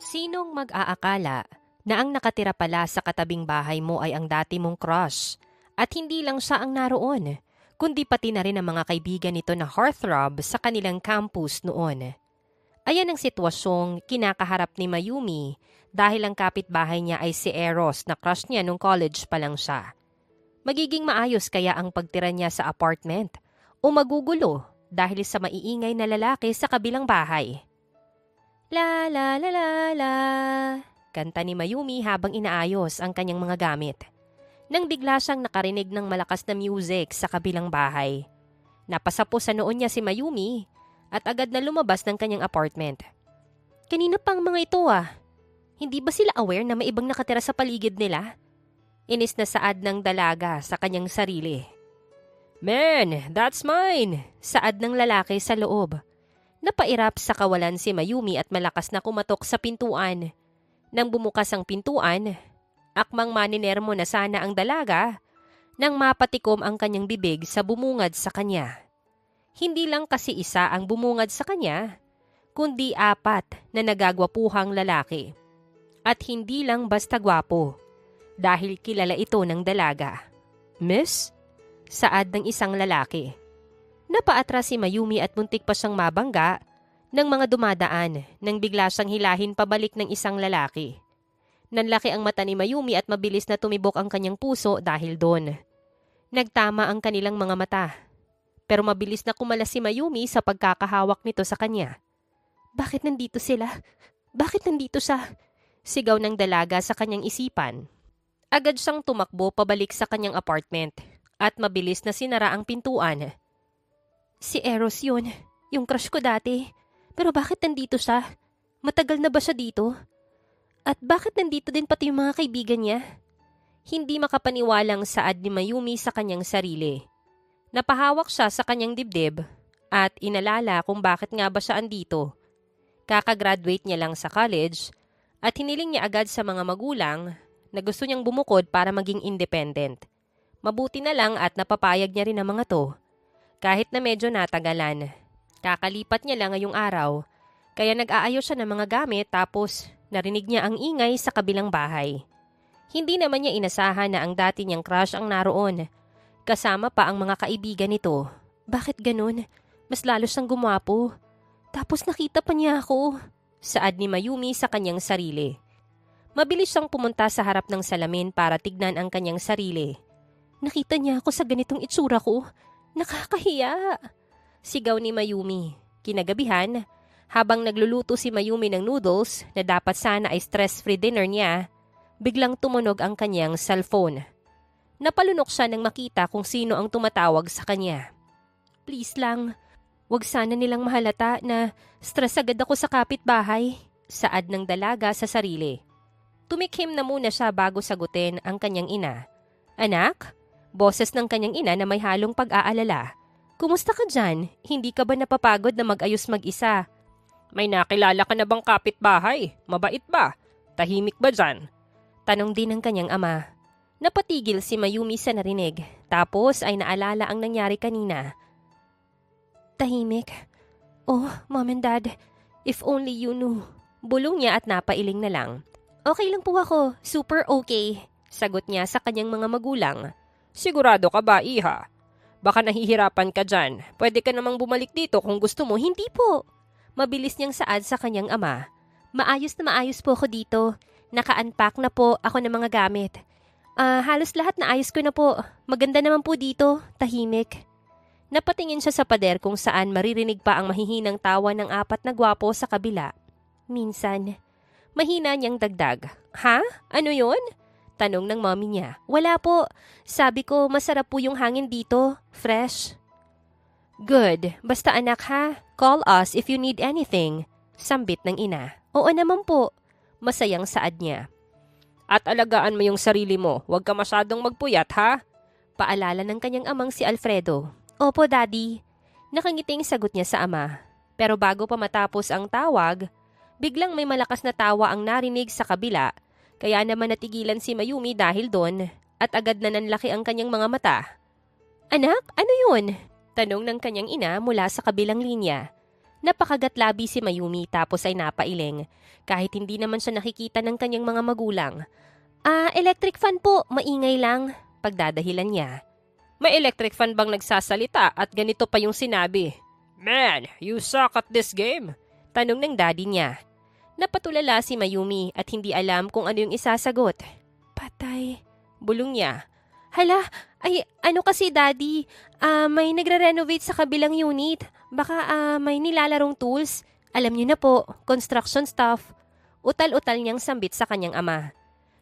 Sinong mag-aakala na ang nakatira pala sa katabing bahay mo ay ang dati mong crush? At hindi lang siya ang naroon, kundi pati na rin ang mga kaibigan nito na heartthrob sa kanilang campus noon. Ayan ang sitwasyong kinakaharap ni Mayumi dahil ang kapitbahay niya ay si Eros na crush niya nung college pa lang siya. Magiging maayos kaya ang pagtira niya sa apartment o magugulo dahil sa maiingay na lalaki sa kabilang bahay? La la la la la, kanta ni Mayumi habang inaayos ang kanyang mga gamit. Nang bigla siyang nakarinig ng malakas na music sa kabilang bahay. Napasapo sa noon niya si Mayumi at agad na lumabas ng kanyang apartment. Kanina pang mga ito ah. Hindi ba sila aware na may ibang nakatira sa paligid nila? Inis na saad ng dalaga sa kanyang sarili. Man, that's mine! Saad ng lalaki sa loob. Napairap sa kawalan si Mayumi at malakas na kumatok sa pintuan. Nang bumukas ang pintuan, akmang maninermo na sana ang dalaga nang mapatikom ang kanyang bibig sa bumungad sa kanya. Hindi lang kasi isa ang bumungad sa kanya, kundi 4 na nagagwapuhang lalaki. At hindi lang basta gwapo, dahil kilala ito ng dalaga. Miss? Saad ng isang lalaki. Napaatras si Mayumi at muntik pa siyang mabangga ng mga dumadaan nang bigla siyang hilahin pabalik ng isang lalaki. Nanlaki ang mata ni Mayumi at mabilis na tumibok ang kanyang puso dahil doon. Nagtama ang kanilang mga mata. Pero mabilis na kumalas si Mayumi sa pagkakahawak nito sa kanya. Bakit nandito sila? Bakit nandito siya? Sigaw ng dalaga sa kanyang isipan. Agad siyang tumakbo pabalik sa kanyang apartment at mabilis na sinara ang pintuan. Si Eros yun, yung crush ko dati. Pero bakit nandito siya? Matagal na ba siya dito? At bakit nandito din pati yung mga kaibigan niya? Hindi makapaniwalang saad ni Mayumi sa kanyang sarili. Napahawak siya sa kanyang dibdib at inalala kung bakit nga ba siya andito. Kakagraduate niya lang sa college at hiniling niya agad sa mga magulang na gusto niyang bumukod para maging independent. Mabuti na lang at napapayag niya rin ang mga to. Kahit na medyo natagalan. Kakalipat niya lang ngayong araw, kaya nag-aayos siya ng mga gamit tapos narinig niya ang ingay sa kabilang bahay. Hindi naman niya inasahan na ang dati niyang crush ang naroon. Kasama pa ang mga kaibigan nito. Bakit ganun? Mas lalo siyang gumwapo. Tapos nakita pa niya ako. Saad ni Mayumi sa kanyang sarili. Mabilis siyang pumunta sa harap ng salamin para tignan ang kanyang sarili. Nakita niya ako sa ganitong itsura ko. Nakakahiya! Sigaw ni Mayumi. Kinagabihan, habang nagluluto si Mayumi ng noodles na dapat sana ay stress-free dinner niya, biglang tumunog ang kanyang cellphone. Napalunok siya nang makita kung sino ang tumatawag sa kanya. Please lang, wag sana nilang mahalata na stress agad ako sa kapitbahay, saad ng dalaga sa sarili. Tumikhim na muna siya bago sagutin ang kanyang ina. Anak? Boses ng kanyang ina na may halong pag-aalala. Kumusta ka dyan? Hindi ka ba napapagod na mag-ayos mag-isa? May nakilala ka na bang kapitbahay? Mabait ba? Tahimik ba dyan? Tanong din ng kanyang ama. Napatigil si Mayumi sa narinig. Tapos ay naalala ang nangyari kanina. Tahimik? Oh, Mom and Dad, if only you knew. Bulong niya at napailing na lang. Okay lang po ako. Super okay. Sagot niya sa kanyang mga magulang. Sigurado ka ba, iha? Baka nahihirapan ka dyan. Pwede ka namang bumalik dito kung gusto mo. Hindi po. Mabilis niyang saad sa kanyang ama. Maayos na maayos po ako dito. Naka-unpack na po ako ng mga gamit. Halos lahat na ayos ko na po. Maganda naman po dito. Tahimik. Napatingin siya sa pader kung saan maririnig pa ang mahihinang tawa ng 4 na gwapo sa kabila. Minsan. Mahina niyang dagdag. Ha? Ano yun? Tanong ng mommy niya. Wala po. Sabi ko, masarap po yung hangin dito. Fresh. Good. Basta anak ha. Call us if you need anything. Sambit ng ina. Oo naman po. Masayang saad niya. At alagaan mo yung sarili mo. Huwag ka masyadong magpuyat ha. Paalala ng kanyang amang si Alfredo. Opo, Daddy. Nakangiting sagot niya sa ama. Pero bago pa matapos ang tawag, biglang may malakas na tawa ang narinig sa kabila. Kaya naman natigilan si Mayumi dahil doon at agad na nanlaki ang kanyang mga mata. Anak, ano yun? Tanong ng kanyang ina mula sa kabilang linya. Napakagatlabi si Mayumi tapos ay napailing kahit hindi naman siya nakikita ng kanyang mga magulang. Electric fan po, maingay lang, pagdadahilan niya. May electric fan bang nagsasalita at ganito pa yung sinabi? Man, you suck at this game? Tanong ng daddy niya. Napatulala si Mayumi at hindi alam kung ano yung isasagot. Patay, bulong niya. Hala, ay ano kasi daddy, may nagre-renovate sa kabilang unit. Baka may nilalarong tools. Alam niyo na po, construction stuff. Utal-utal niyang sambit sa kanyang ama.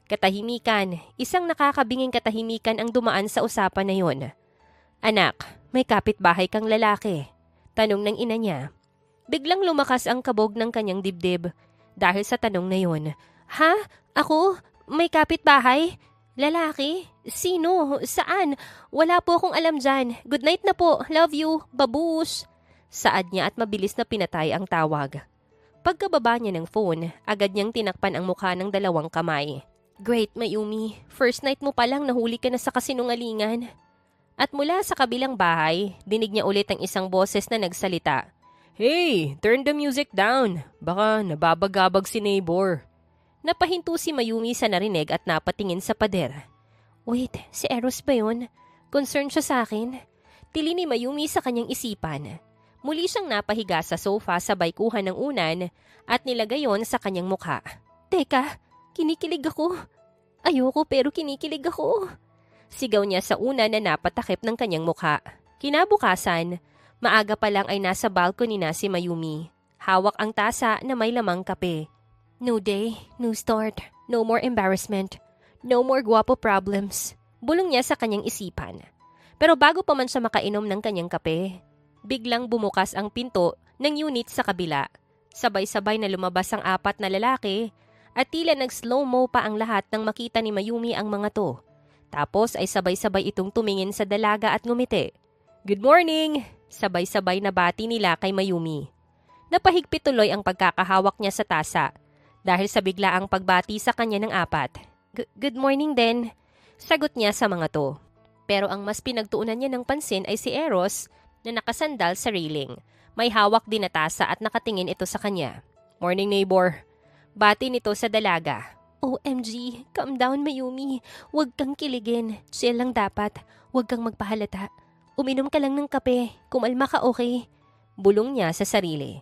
Katahimikan, isang nakakabinging katahimikan ang dumaan sa usapan na yun. Anak, may kapitbahay kang lalaki. Tanong ng ina niya. Biglang lumakas ang kabog ng kanyang dibdib dahil sa tanong na yun. Ha? Ako? May kapitbahay? Lalaki? Sino? Saan? Wala po akong alam dyan. Good night na po. Love you. Babush. Saad niya at mabilis na pinatay ang tawag. Pagkababa niya ng phone, agad niyang tinakpan ang mukha ng dalawang kamay. Great, Mayumi. First night mo palang nahuli ka na sa kasinungalingan. At mula sa kabilang bahay, dinig niya ulit ang isang boses na nagsalita. Hey, turn the music down. Baka nababagabag si neighbor. Napahinto si Mayumi sa narinig at napatingin sa pader. Wait, si Eros ba yun? Concerned siya sa akin? Tili ni Mayumi sa kanyang isipan. Muli siyang napahiga sa sofa sabay kuha ng unan at nilagay yon sa kanyang mukha. Teka, kinikilig ako. Ayoko pero kinikilig ako. Sigaw niya sa una na napatakip ng kanyang mukha. Kinabukasan, maaga pa lang ay nasa balcony na si Mayumi. Hawak ang tasa na may lamang kape. New day, new start, no more embarrassment, no more guwapo problems. Bulong niya sa kanyang isipan. Pero bago pa man siya makainom ng kanyang kape, biglang bumukas ang pinto ng unit sa kabila. Sabay-sabay na lumabas ang apat na lalaki at tila nag-slow-mo pa ang lahat nang makita ni Mayumi ang mga to. Tapos ay sabay-sabay itong tumingin sa dalaga at ngumiti. Good morning! Sabay-sabay na bati nila kay Mayumi. Napahigpit tuloy ang pagkakahawak niya sa tasa dahil sa biglaang pagbati sa kanya ng apat. Good morning din, sagot niya sa mga to. Pero ang mas pinagtuunan niya ng pansin ay si Eros na nakasandal sa railing. May hawak din na tasa at nakatingin ito sa kanya. Morning neighbor. Bati nito sa dalaga. OMG, calm down Mayumi. Huwag kang kiligin. Chill lang dapat. Huwag kang magpahalata. Uminom ka lang ng kape. Kumalma ka okay. Bulong niya sa sarili.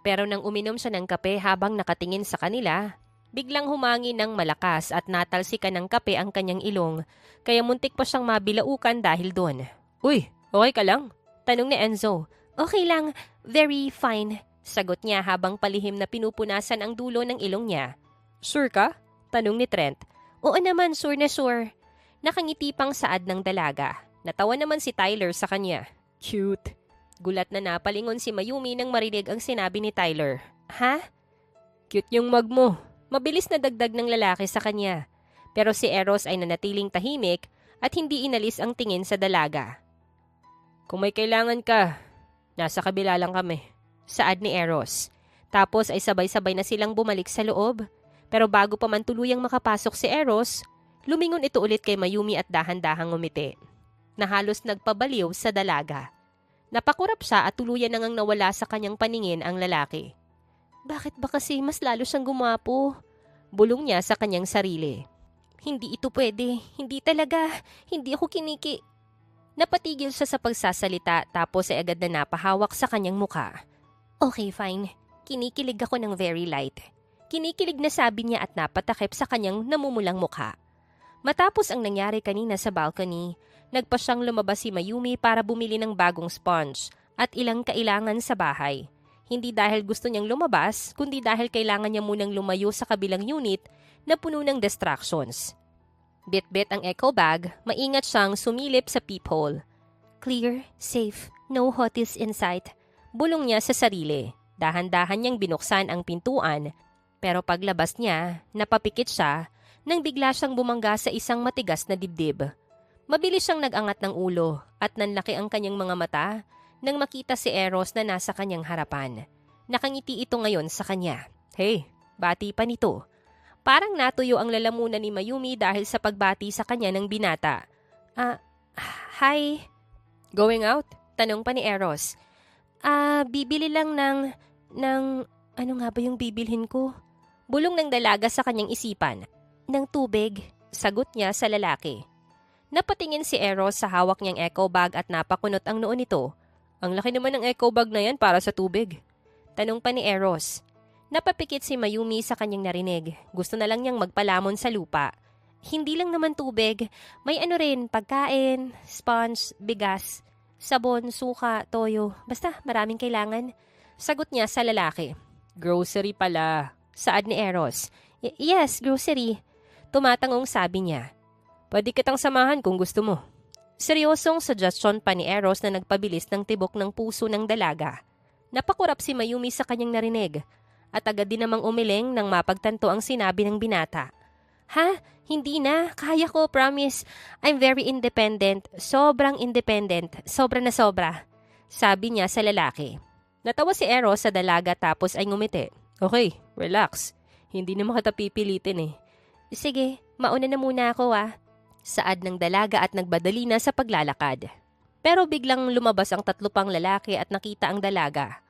Pero nang uminom siya ng kape habang nakatingin sa kanila, biglang humangin ng malakas at natalsikan ng kape ang kanyang ilong, kaya muntik pa siyang mabilaukan dahil doon. Uy, okay ka lang? Tanong ni Enzo. Okay lang, very fine, sagot niya habang palihim na pinupunasan ang dulo ng ilong niya. Sure ka? Tanong ni Trent. Oo naman, sure na sure. Nakangiti pang saad ng dalaga. Natawa naman si Tyler sa kanya. Cute. Gulat na napalingon si Mayumi nang marinig ang sinabi ni Tyler. Ha? Cute yung mug mo. Mabilis na dagdag ng lalaki sa kanya. Pero si Eros ay nanatiling tahimik at hindi inalis ang tingin sa dalaga. Kung may kailangan ka, nasa kabila lang kami. Saad ni Eros. Tapos ay sabay-sabay na silang bumalik sa loob. Pero bago pa man tuluyang makapasok si Eros, lumingon ito ulit kay Mayumi at dahan-dahang ngumiti. Na halos nagpabaliw sa dalaga. Napakurap siya at tuluyan nang nawala sa kanyang paningin ang lalaki. Bakit ba kasi mas lalo siyang gumapo? Bulong niya sa kanyang sarili. Hindi ito pwede. Hindi talaga. Hindi ako kiniki. Napatigil siya sa pagsasalita tapos ay agad na napahawak sa kanyang muka. Okay, fine. Kinikilig ako ng very light. Kinikilig na sabi niya at napatakip sa kanyang namumulang mukha. Matapos ang nangyari kanina sa balcony, nagpa siyang lumabas si Mayumi para bumili ng bagong sponge at ilang kailangan sa bahay. Hindi dahil gusto niyang lumabas, kundi dahil kailangan niya munang lumayo sa kabilang unit na puno ng distractions. Bit-bit ang echo bag, maingat siyang sumilip sa peephole. Clear, safe, no hotties in sight. Bulong niya sa sarili. Dahan-dahan niyang binuksan ang pintuan, pero paglabas niya, napapikit siya nang bigla siyang bumangga sa isang matigas na dibdib. Mabilis siyang nag-angat ng ulo at nanlaki ang kanyang mga mata nang makita si Eros na nasa kanyang harapan. Nakangiti ito ngayon sa kanya. Hey, bati pa nito. Parang natuyo ang lalamunan ni Mayumi dahil sa pagbati sa kanya ng binata. Hi. Going out? Tanong pa ni Eros. Bibili lang ng, ano nga ba yung bibilhin ko? Bulong ng dalaga sa kanyang isipan. Ng tubig, sagot niya sa lalaki. Napatingin si Eros sa hawak niyang eco bag at napakunot ang noo nito. Ang laki naman ng eco bag na yan para sa tubig. Tanong pa ni Eros. Napapikit si Mayumi sa kanyang narinig. Gusto na lang niyang magpalamon sa lupa. Hindi lang naman tubig, may ano rin, pagkain, sponge, bigas, sabon, suka, toyo, basta maraming kailangan. Sagot niya sa lalaki. Grocery pala. Saad ni Eros. Yes, grocery. Tumatangong sabi niya. Pwede kitang samahan kung gusto mo. Seryosong suggestion pa ni Eros na nagpabilis ng tibok ng puso ng dalaga. Napakurap si Mayumi sa kanyang narinig at agad din namang umiling nang mapagtanto ang sinabi ng binata. Ha? Hindi na. Kaya ko, promise. I'm very independent. Sobrang independent. Sobra na sobra. Sabi niya sa lalaki. Natawa si Eros sa dalaga tapos ay ngumiti. Okay, relax. Hindi naman kita pipilitin eh. Sige, mauna na muna ako Saad ng dalaga at nagbadali na sa paglalakad. Pero biglang lumabas ang tatlo pang lalaki at nakita ang dalaga.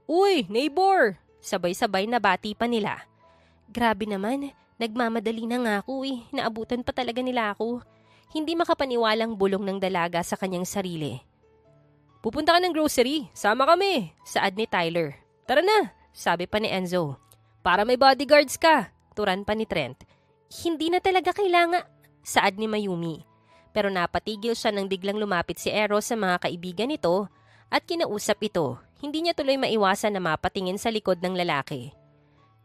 Uy, neighbor! Sabay-sabay na bati pa nila. Grabe naman, nagmamadali na nga ako Naabutan pa talaga nila ako. Hindi makapaniwalang bulong ng dalaga sa kanyang sarili. Pupunta ka ng grocery, sama kami, saad ni Tyler. Tara na, sabi pa ni Enzo. Para may bodyguards ka, turan pa ni Trent. Hindi na talaga kailangan, saad ni Mayumi. Pero napatigil siya nang biglang lumapit si Eros sa mga kaibigan nito at kinausap ito. Hindi niya tuloy maiwasan na mapatingin sa likod ng lalaki.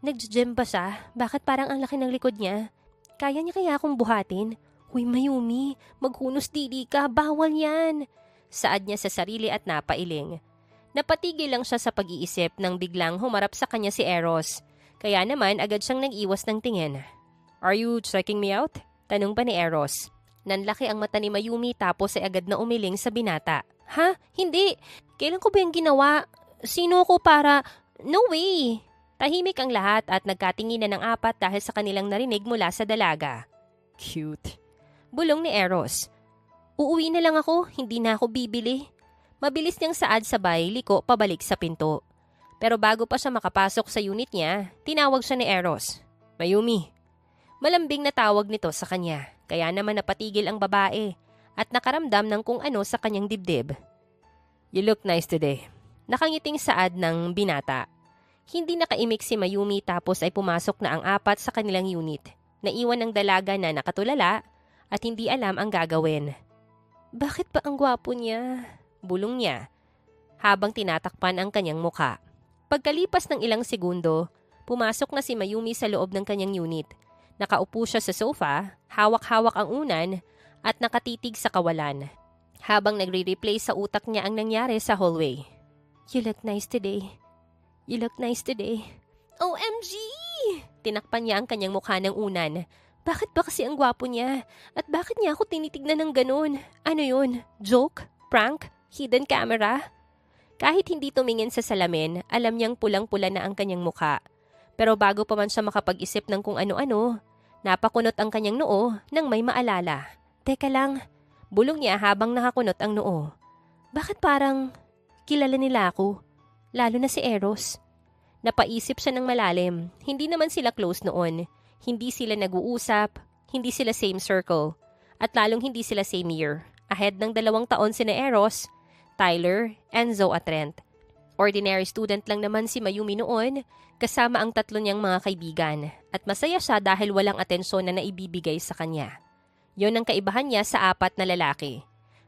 Nag-gym ba siya? Bakit parang ang laki ng likod niya? Kaya niya kaya akong buhatin? Huy Mayumi, maghunos dili ka, bawal yan. Saad niya sa sarili at napailing. Napatigil lang siya sa pag-iisip nang biglang humarap sa kanya si Eros. Kaya naman agad siyang nag-iwas ng tingin. Are you checking me out? Tanong pa ni Eros. Nanlaki ang mata ni Mayumi tapos ay agad na umiling sa binata. Ha? Hindi. Kailan ko ba yung ginawa? Sino ko para... No way! Tahimik ang lahat at nagkatinginan ng apat dahil sa kanilang narinig mula sa dalaga. Cute. Bulong ni Eros. Uuwi na lang ako, hindi na ako bibili. Mabilis niyang saad sabay liko pabalik sa pinto. Pero bago pa siya makapasok sa unit niya, tinawag siya ni Eros. Mayumi. Malambing na tawag nito sa kanya, kaya naman napatigil ang babae at nakaramdam ng kung ano sa kanyang dibdib. You look nice today. Nakangiting saad ng binata. Hindi nakaimik si Mayumi tapos ay pumasok na ang apat sa kanilang unit. Naiwan ng dalaga na nakatulala at hindi alam ang gagawin. Bakit ba ang gwapo niya? Bulong niya habang tinatakpan ang kanyang muka. Pagkalipas ng ilang segundo, pumasok na si Mayumi sa loob ng kanyang unit. Nakaupo siya sa sofa, hawak-hawak ang unan at nakatitig sa kawalan. Habang nagre-replay sa utak niya ang nangyari sa hallway. You look nice today. You look nice today. OMG! Tinakpan niya ang kanyang mukha ng unan. Bakit ba kasi ang gwapo niya? At bakit niya ako tinitignan ng ganun? Ano yun? Joke? Prank? Hidden camera? Kahit hindi tumingin sa salamin, alam niyang pulang-pula na ang kanyang mukha. Pero bago pa man siya makapag-isip ng kung ano-ano, napakunot ang kanyang noo nang may maalala. Teka lang, bulong niya habang nakakunot ang noo. Bakit parang kilala nila ako? Lalo na si Eros. Napaisip siya ng malalim. Hindi naman sila close noon. Hindi sila nag-uusap. Hindi sila same circle. At lalong hindi sila same year. Ahead ng 2 taon sina Eros, Tyler, Enzo at Trent. Ordinary student lang naman si Mayumi noon, kasama ang 3 niyang mga kaibigan. At masaya siya dahil walang atensyon na naibibigay sa kanya. Yon ang kaibahan niya sa 4 na lalaki.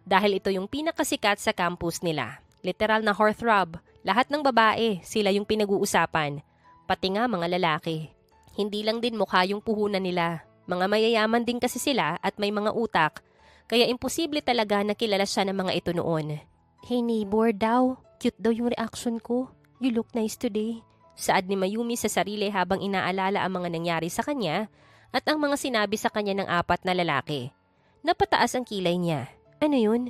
Dahil ito yung pinakasikat sa campus nila. Literal na heartthrob. Lahat ng babae, sila yung pinag-uusapan. Pati nga mga lalaki. Hindi lang din mukha yung puhunan nila. Mga mayayaman din kasi sila at may mga utak. Kaya imposible talaga na kilala siya ng mga ito noon. Hey neighbor daw, cute daw yung reaction ko. You look nice today. Saad ni Mayumi sa sarili habang inaalala ang mga nangyari sa kanya at ang mga sinabi sa kanya ng 4 na lalaki. Napataas ang kilay niya. Ano yun?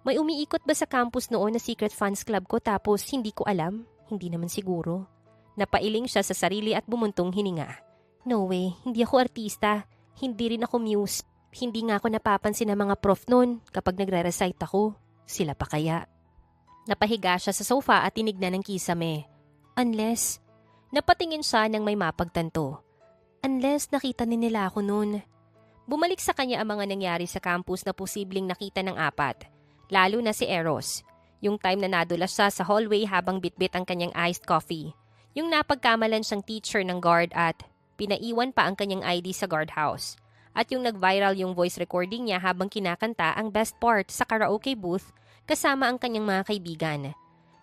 May umiikot ba sa campus noon na secret fans club ko tapos hindi ko alam? Hindi naman siguro. Napailing siya sa sarili at bumuntong hininga. No way, hindi ako artista. Hindi rin ako muse. Hindi nga ako napapansin ng mga prof noon kapag nagre-recite ako. Sila pa kaya? Napahiga siya sa sofa at tinignan ng kisame. Unless, napatingin siya nang may mapagtanto. Unless nakita ni nila ako noon. Bumalik sa kanya ang mga nangyari sa campus na posibleng nakita ng apat, lalo na si Eros. Yung time na nadulas siya sa hallway habang bitbit ang kanyang iced coffee. Yung napagkamalan siyang teacher ng guard at pinaiwan pa ang kanyang ID sa guardhouse. At yung nag-viral yung voice recording niya habang kinakanta ang best part sa karaoke booth kasama ang kanyang mga kaibigan.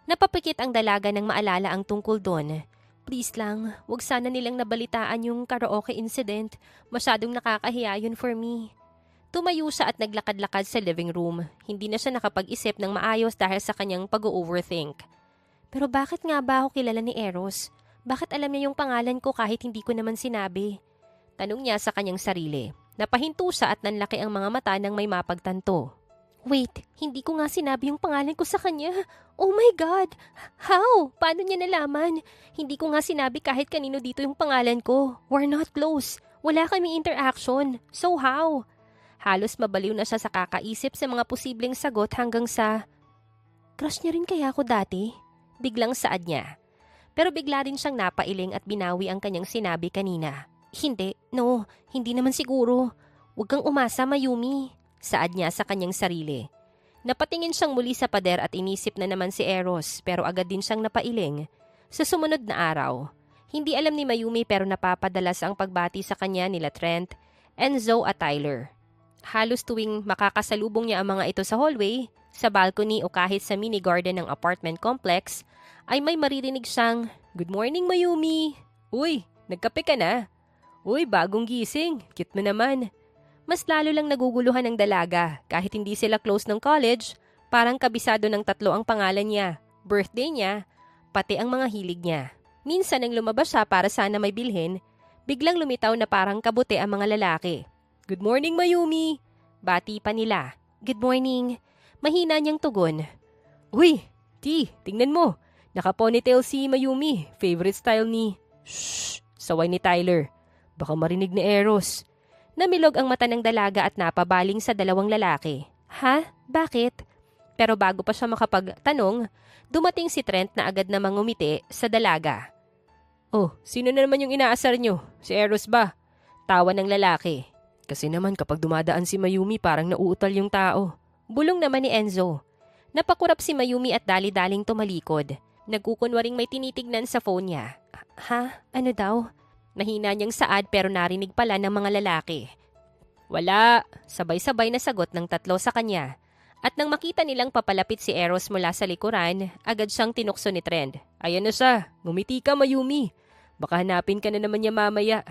Napapikit ang dalaga nang maalala ang tungkol doon. Please lang, wag sana nilang nabalitaan yung karaoke incident. Masyadong nakakahiya yun for me. Tumayo siya at naglakad-lakad sa living room. Hindi na siya nakapag-isip ng maayos dahil sa kanyang pag-overthink. Pero bakit nga ba ako kilala ni Eros? Bakit alam niya yung pangalan ko kahit hindi ko naman sinabi? Tanong niya sa kanyang sarili. Napahinto siya at nanlaki ang mga mata nang may mapagtanto. Wait, hindi ko nga sinabi yung pangalan ko sa kanya. Oh my God! How? Paano niya nalaman? Hindi ko nga sinabi kahit kanino dito yung pangalan ko. We're not close. Wala kaming interaction. So how? Halos mabaliw na siya sa kakaisip sa mga posibleng sagot hanggang sa... Crush niya rin kaya ako dati? Biglang saad niya. Pero bigla rin siyang napailing at binawi ang kanyang sinabi kanina. Hindi, no, hindi naman siguro. Huwag kang umasa, Mayumi. Saad niya sa kanyang sarili. Napatingin siyang muli sa pader at inisip na naman si Eros pero agad din siyang napailing. Sa sumunod na araw, hindi alam ni Mayumi pero napapadalas ang pagbati sa kanya nila Trent, Enzo at Tyler. Halos tuwing makakasalubong niya ang mga ito sa hallway, sa balcony o kahit sa mini garden ng apartment complex, ay may maririnig siyang, "Good morning, Mayumi! Uy, nagkape ka na? Uy, bagong gising, cute mo naman." Mas lalo lang naguguluhan ng dalaga kahit hindi sila close ng college, parang kabisado ng tatlo ang pangalan niya, birthday niya, pati ang mga hilig niya. Minsan nang lumabas siya para sana may bilhin, biglang lumitaw na parang kabuti ang mga lalaki. "Good morning, Mayumi!" Bati pa nila. "Good morning." Mahina niyang tugon. "Uy, T, tingnan mo. Naka-ponytail si Mayumi, favorite style ni..." "Shh!" Saway ni Tyler. "Baka marinig ni Eros." Namilog ang mata ng dalaga at napabaling sa dalawang lalaki. "Ha? Bakit?" Pero bago pa siya makapagtanong, dumating si Trent na agad na mangumiti sa dalaga. "Oh, sino na naman yung inaasar nyo? Si Eros ba?" Tawa ng lalaki. "Kasi naman kapag dumadaan si Mayumi parang nauutal yung tao." Bulong naman ni Enzo. Napakurap si Mayumi at dali-daling tumalikod. Nagkukunwaring may tinitignan sa phone niya. "Ha? Ano daw?" Nahina niyang saad pero narinig pala ng mga lalaki. "Wala," sabay-sabay na sagot ng tatlo sa kanya. At nang makita nilang papalapit si Eros mula sa likuran, agad siyang tinukso ni Trent. "Ayan na siya, ngumiti ka, Mayumi. Baka hanapin ka na naman niya mamaya."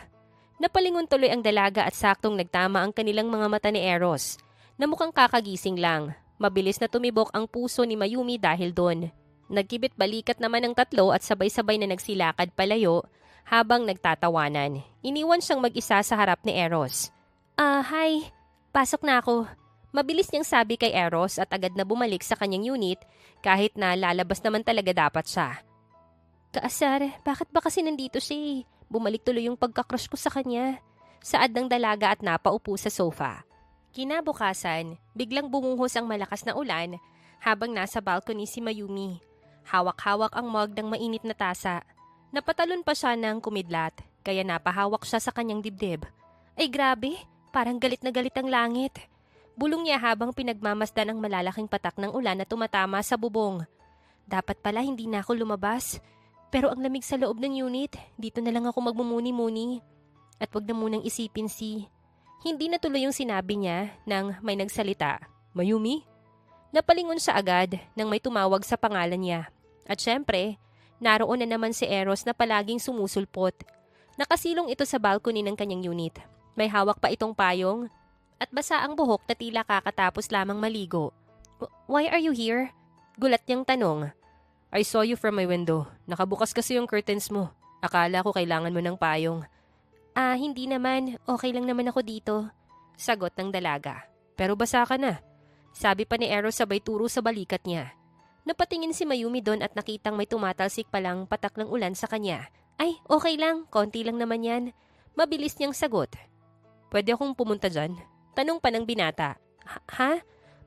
Napalingon tuloy ang dalaga at saktong nagtama ang kanilang mga mata ni Eros, na mukhang kakagising lang. Mabilis na tumibok ang puso ni Mayumi dahil doon. Nagkibit balikat naman ang tatlo at sabay-sabay na nagsilakad palayo, habang nagtatawanan. Iniwan siyang mag-isa sa harap ni Eros. Hi. Pasok na ako." Mabilis niyang sabi kay Eros at agad na bumalik sa kanyang unit kahit na lalabas naman talaga dapat siya. "Kaasar, bakit ba kasi nandito siya? Bumalik tuloy yung pagkakrush ko sa kanya." Saad ng dalaga at napaupo sa sofa. Kinabukasan, biglang bumuhos ang malakas na ulan habang nasa balcony si Mayumi. Hawak-hawak ang mug ng mainit na tasa. Napatalon pa siya ng kumidlat, kaya napahawak siya sa kanyang dibdib. Ay grabe, parang galit na galit ang langit. Bulong niya habang pinagmamasdan ang malalaking patak ng ulan na tumatama sa bubong. Dapat pala hindi na ako lumabas. Pero ang lamig sa loob ng unit, dito na lang ako magmumuni-muni. At wag na munang isipin si... Hindi natuloy yung sinabi niya nang may nagsalita. "Mayumi?" Napalingon siya agad nang may tumawag sa pangalan niya. At syempre, naroon na naman si Eros na palaging sumusulpot. Nakasilong ito sa balcony ng kanyang unit. May hawak pa itong payong at basa ang buhok na tila kakatapos lamang maligo. "Why are you here?" Gulat niyang tanong. "I saw you from my window. Nakabukas kasi yung curtains mo. Akala ko kailangan mo ng payong." Hindi naman. Okay lang naman ako dito." Sagot ng dalaga. "Pero basa ka na." Sabi pa ni Eros sabay turo sa balikat niya. Napatingin si Mayumi doon at nakitang may tumatalsik palang patak ng ulan sa kanya. "Ay, okay lang. Konti lang naman yan." Mabilis niyang sagot. "Pwede akong pumunta dyan?" Tanong pa ng binata. Ha?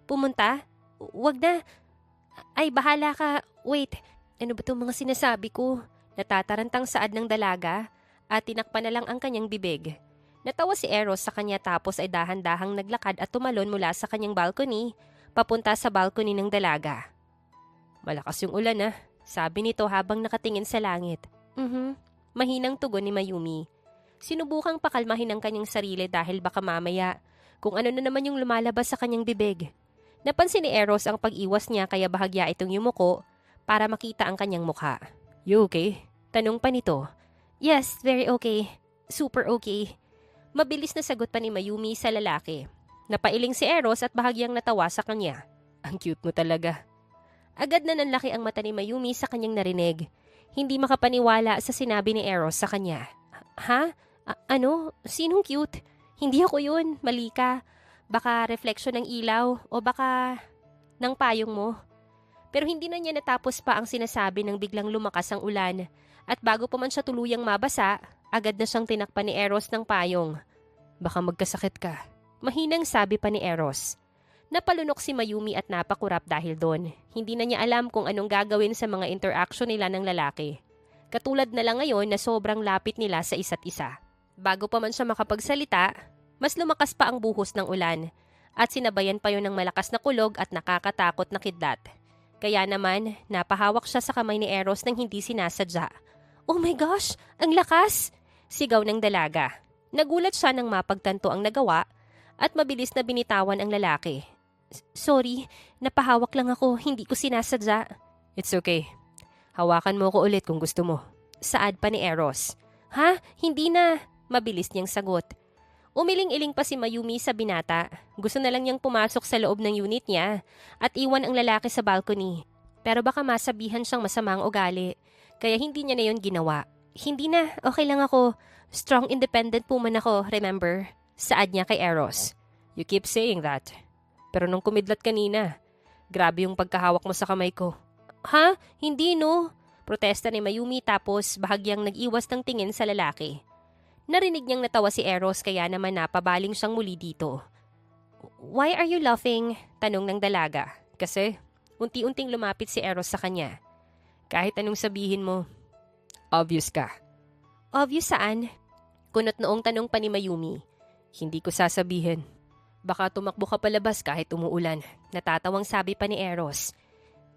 Pumunta? Wag na. Ay, bahala ka. Wait, ano ba itong mga sinasabi ko? Natatarantang saad ng dalaga at tinakpan na lang ang kanyang bibig. Natawa si Eros sa kanya tapos ay dahan-dahang naglakad at tumalon mula sa kanyang balcony papunta sa balcony ng dalaga. Malakas yung ulan sabi nito habang nakatingin sa langit. Mahinang tugon ni Mayumi. Sinubukang pakalmahin ang kanyang sarili dahil baka mamaya kung ano na naman yung lumalabas sa kanyang bibig. Napansin ni Eros ang pag-iwas niya kaya bahagya itong yumuko para makita ang kanyang mukha. You okay? Tanong pa nito. Yes, very okay. Super okay. Mabilis na sagot pa ni Mayumi sa lalaki. Napailing si Eros at bahagyang natawa sa kanya. Ang cute mo talaga. Agad na nanlaki ang mata ni Mayumi sa kanyang narinig. Hindi makapaniwala sa sinabi ni Eros sa kanya. Ha? Ano? Sinong cute? Hindi ako yun. Mali ka. Baka refleksyon ng ilaw o baka ng payong mo. Pero hindi na niya natapos pa ang sinasabi nang biglang lumakas ang ulan. At bago pa man siya tuluyang mabasa, agad na siyang tinakpan ni Eros ng payong. Baka magkasakit ka. Mahinang sabi pa ni Eros. Napalunok si Mayumi at napakurap dahil doon. Hindi na niya alam kung anong gagawin sa mga interaction nila ng lalaki. Katulad na lang ngayon na sobrang lapit nila sa isa't isa. Bago pa man siya makapagsalita, mas lumakas pa ang buhos ng ulan at sinabayan pa yon ng malakas na kulog at nakakatakot na kidlat. Kaya naman, napahawak siya sa kamay ni Eros nang hindi sinasadya. Oh my gosh! Ang lakas! Sigaw ng dalaga. Nagulat siya nang mapagtanto ang nagawa at mabilis na binitawan ang lalaki. Sorry, napahawak lang ako, hindi ko sinasadya. It's okay. Hawakan mo ko ulit kung gusto mo. Saad pa ni Eros. Ha? Hindi na. Mabilis niyang sagot. Umiling-iling pa si Mayumi sa binata. Gusto na lang niyang pumasok sa loob ng unit niya at iwan ang lalaki sa balcony. Pero baka masabihan siyang masamang ugali. Kaya hindi niya na yon ginawa. Hindi na, okay lang ako. Strong independent woman ako, remember? Saad niya kay Eros. You keep saying that. Pero nung kumidlat kanina, grabe yung pagkahawak mo sa kamay ko. Ha? Hindi no? Protesta ni Mayumi tapos bahagyang nag-iwas ng tingin sa lalaki. Narinig niyang natawa si Eros kaya naman napabaling siyang muli dito. Why are you laughing? Tanong ng dalaga. Kasi unti-unting lumapit si Eros sa kanya. Kahit anong sabihin mo, obvious ka. Obvious saan? Kunot noong tanong pa ni Mayumi. Hindi ko sasabihin. Baka tumakbo ka palabas kahit umuulan. Natatawang sabi pa ni Eros.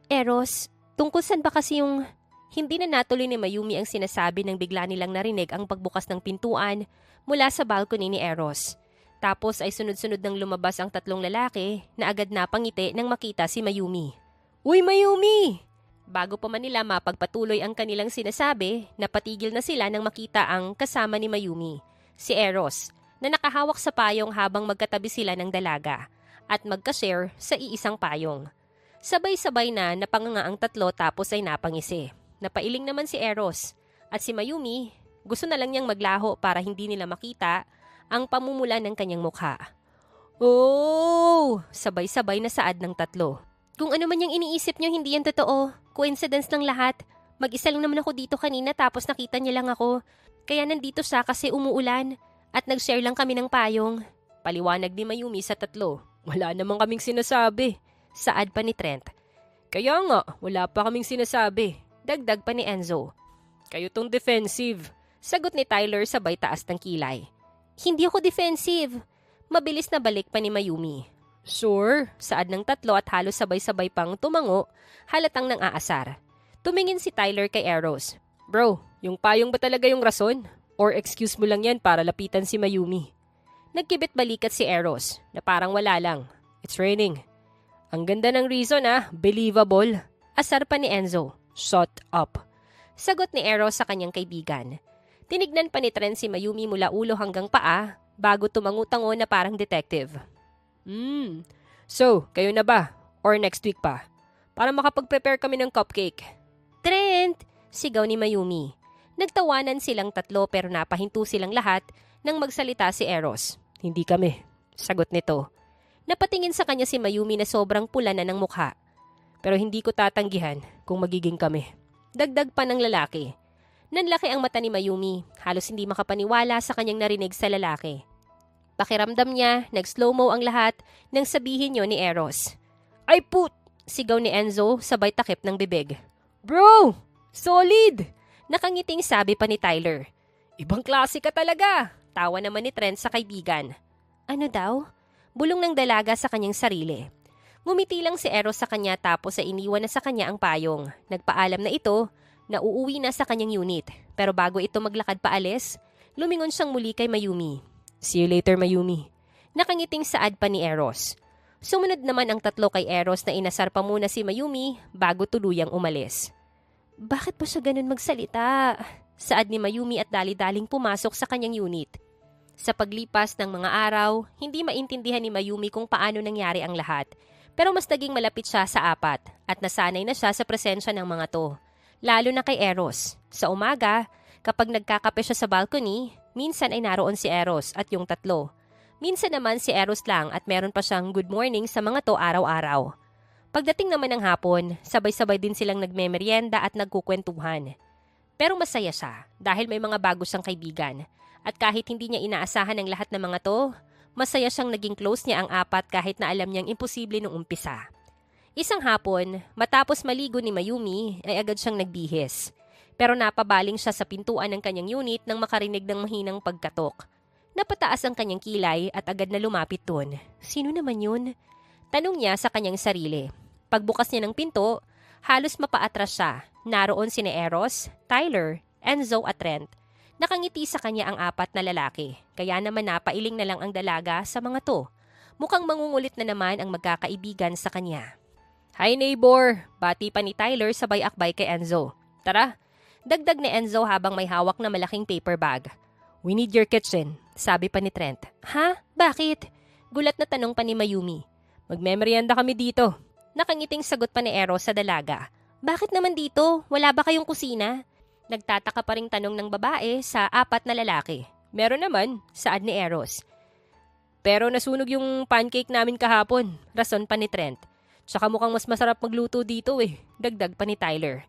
Eros, tungkol saan ba kasi yung... Hindi na natuloy ni Mayumi ang sinasabi nang bigla nilang narinig ang pagbukas ng pintuan mula sa balcony ni Eros. Tapos ay sunod-sunod nang lumabas ang tatlong lalaki na agad napangiti nang makita si Mayumi. Uy, Mayumi! Bago pa man nila mapagpatuloy ang kanilang sinasabi, napatigil na sila nang makita ang kasama ni Mayumi, si Eros, na nakahawak sa payong habang magkatabi sila ng dalaga at magka-share sa iisang payong. Sabay-sabay na napanganga ang tatlo tapos ay napangisi. Napailing naman si Eros at si Mayumi gusto na lang niyang maglaho para hindi nila makita ang pamumula ng kanyang mukha. Oh! Sabay-sabay na saad ng tatlo. Kung ano man yung iniisip niyo, hindi yan totoo. Coincidence lang lahat. Mag-isa lang naman ako dito kanina tapos nakita niya lang ako. Kaya nandito siya kasi umuulan at nag-share lang kami ng payong. Paliwanag ni Mayumi sa tatlo. Wala namang kaming sinasabi. Saad pa ni Trent. Kaya nga, wala pa kaming sinasabi. Dagdag pa ni Enzo. Kayo tong defensive. Sagot ni Tyler sabay taas ng kilay. Hindi ako defensive. Mabilis na balik pa ni Mayumi. Sure, saad ng tatlo at halos sabay-sabay pang tumango, halatang nang aasar. Tumingin si Tyler kay Eros. Bro, yung payong ba talaga yung rason? Or excuse mo lang yan para lapitan si Mayumi? Nagkibit balikat si Eros na parang wala lang. It's raining. Ang ganda ng reason believable. Asar pa ni Enzo. Shut up. Sagot ni Eros sa kanyang kaibigan. Tinignan pa ni Trent si Mayumi mula ulo hanggang paa bago tumangutango na parang detective. So, kayo na ba? Or next week pa? Para makapag-prepare kami ng cupcake. Trent! Sigaw ni Mayumi. Nagtawanan silang tatlo pero napahinto silang lahat nang magsalita si Eros. Hindi kami. Sagot nito. Napatingin sa kanya si Mayumi na sobrang pula na ng mukha. Pero hindi ko tatanggihan kung magiging kami. Dagdag pa ng lalaki. Nanlaki ang mata ni Mayumi, halos hindi makapaniwala sa kanyang narinig sa lalaki. Pakiramdam niya, nag-slow-mo ang lahat nang sabihin niyo ni Eros. Ay put! Sigaw ni Enzo sabay takip ng bibig. Bro! Solid! Nakangiting sabi pa ni Tyler. Ibang klase ka talaga! Tawa naman ni Trent sa kaibigan. Ano daw? Bulong ng dalaga sa kanyang sarili. Ngumiti lang si Eros sa kanya tapos ay iniwan na sa kanya ang payong. Nagpaalam na ito na uuwi na sa kanyang unit. Pero bago ito maglakad paalis, lumingon siyang muli kay Mayumi. See you later, Mayumi. Nakangiting saad pa ni Eros. Sumunod naman ang tatlo kay Eros na inasar pa muna si Mayumi bago tuluyang umalis. Bakit ba siya ganun magsalita? Saad ni Mayumi at dali-daling pumasok sa kanyang unit. Sa paglipas ng mga araw, hindi maintindihan ni Mayumi kung paano nangyari ang lahat. Pero mas naging malapit siya sa apat at nasanay na siya sa presensya ng mga to. Lalo na kay Eros. Sa umaga, kapag nagkakape siya sa balcony, minsan ay naroon si Eros at yung tatlo. Minsan naman si Eros lang at meron pa siyang good morning sa mga to araw-araw. Pagdating naman ng hapon, sabay-sabay din silang nagmemeryenda at nagkukwentuhan. Pero masaya siya dahil may mga bago siyang kaibigan. At kahit hindi niya inaasahan ang lahat ng mga to, masaya siyang naging close niya ang apat kahit na alam niyang imposible nung umpisa. Isang hapon, matapos maligo ni Mayumi, ay agad siyang nagbihis. Pero napabaling siya sa pintuan ng kanyang unit nang makarinig ng mahinang pagkatok. Napataas ang kanyang kilay at agad na lumapit dun. Sino naman yun? Tanong niya sa kanyang sarili. Pagbukas niya ng pinto, halos mapaatras siya. Naroon sina Eros, Tyler, Enzo at Trent. Nakangiti sa kanya ang apat na lalaki. Kaya naman napailing na lang ang dalaga sa mga to. Mukhang mangungulit na naman ang magkakaibigan sa kanya. Hi neighbor! Bati pa ni Tyler sabay akbay kay Enzo. Tara! Dagdag ni Enzo habang may hawak na malaking paper bag. We need your kitchen, sabi pa ni Trent. Ha? Bakit? Gulat na tanong pa ni Mayumi. Magmemeryenda kami dito. Nakangiting sagot pa ni Eros sa dalaga. Bakit naman dito? Wala ba kayong kusina? Nagtataka pa ring tanong ng babae sa apat na lalaki. Meron naman, saad ni Eros. Pero nasunog yung pancake namin kahapon, rason pa ni Trent. Tsaka mukhang mas masarap magluto dito dagdag pa ni Tyler.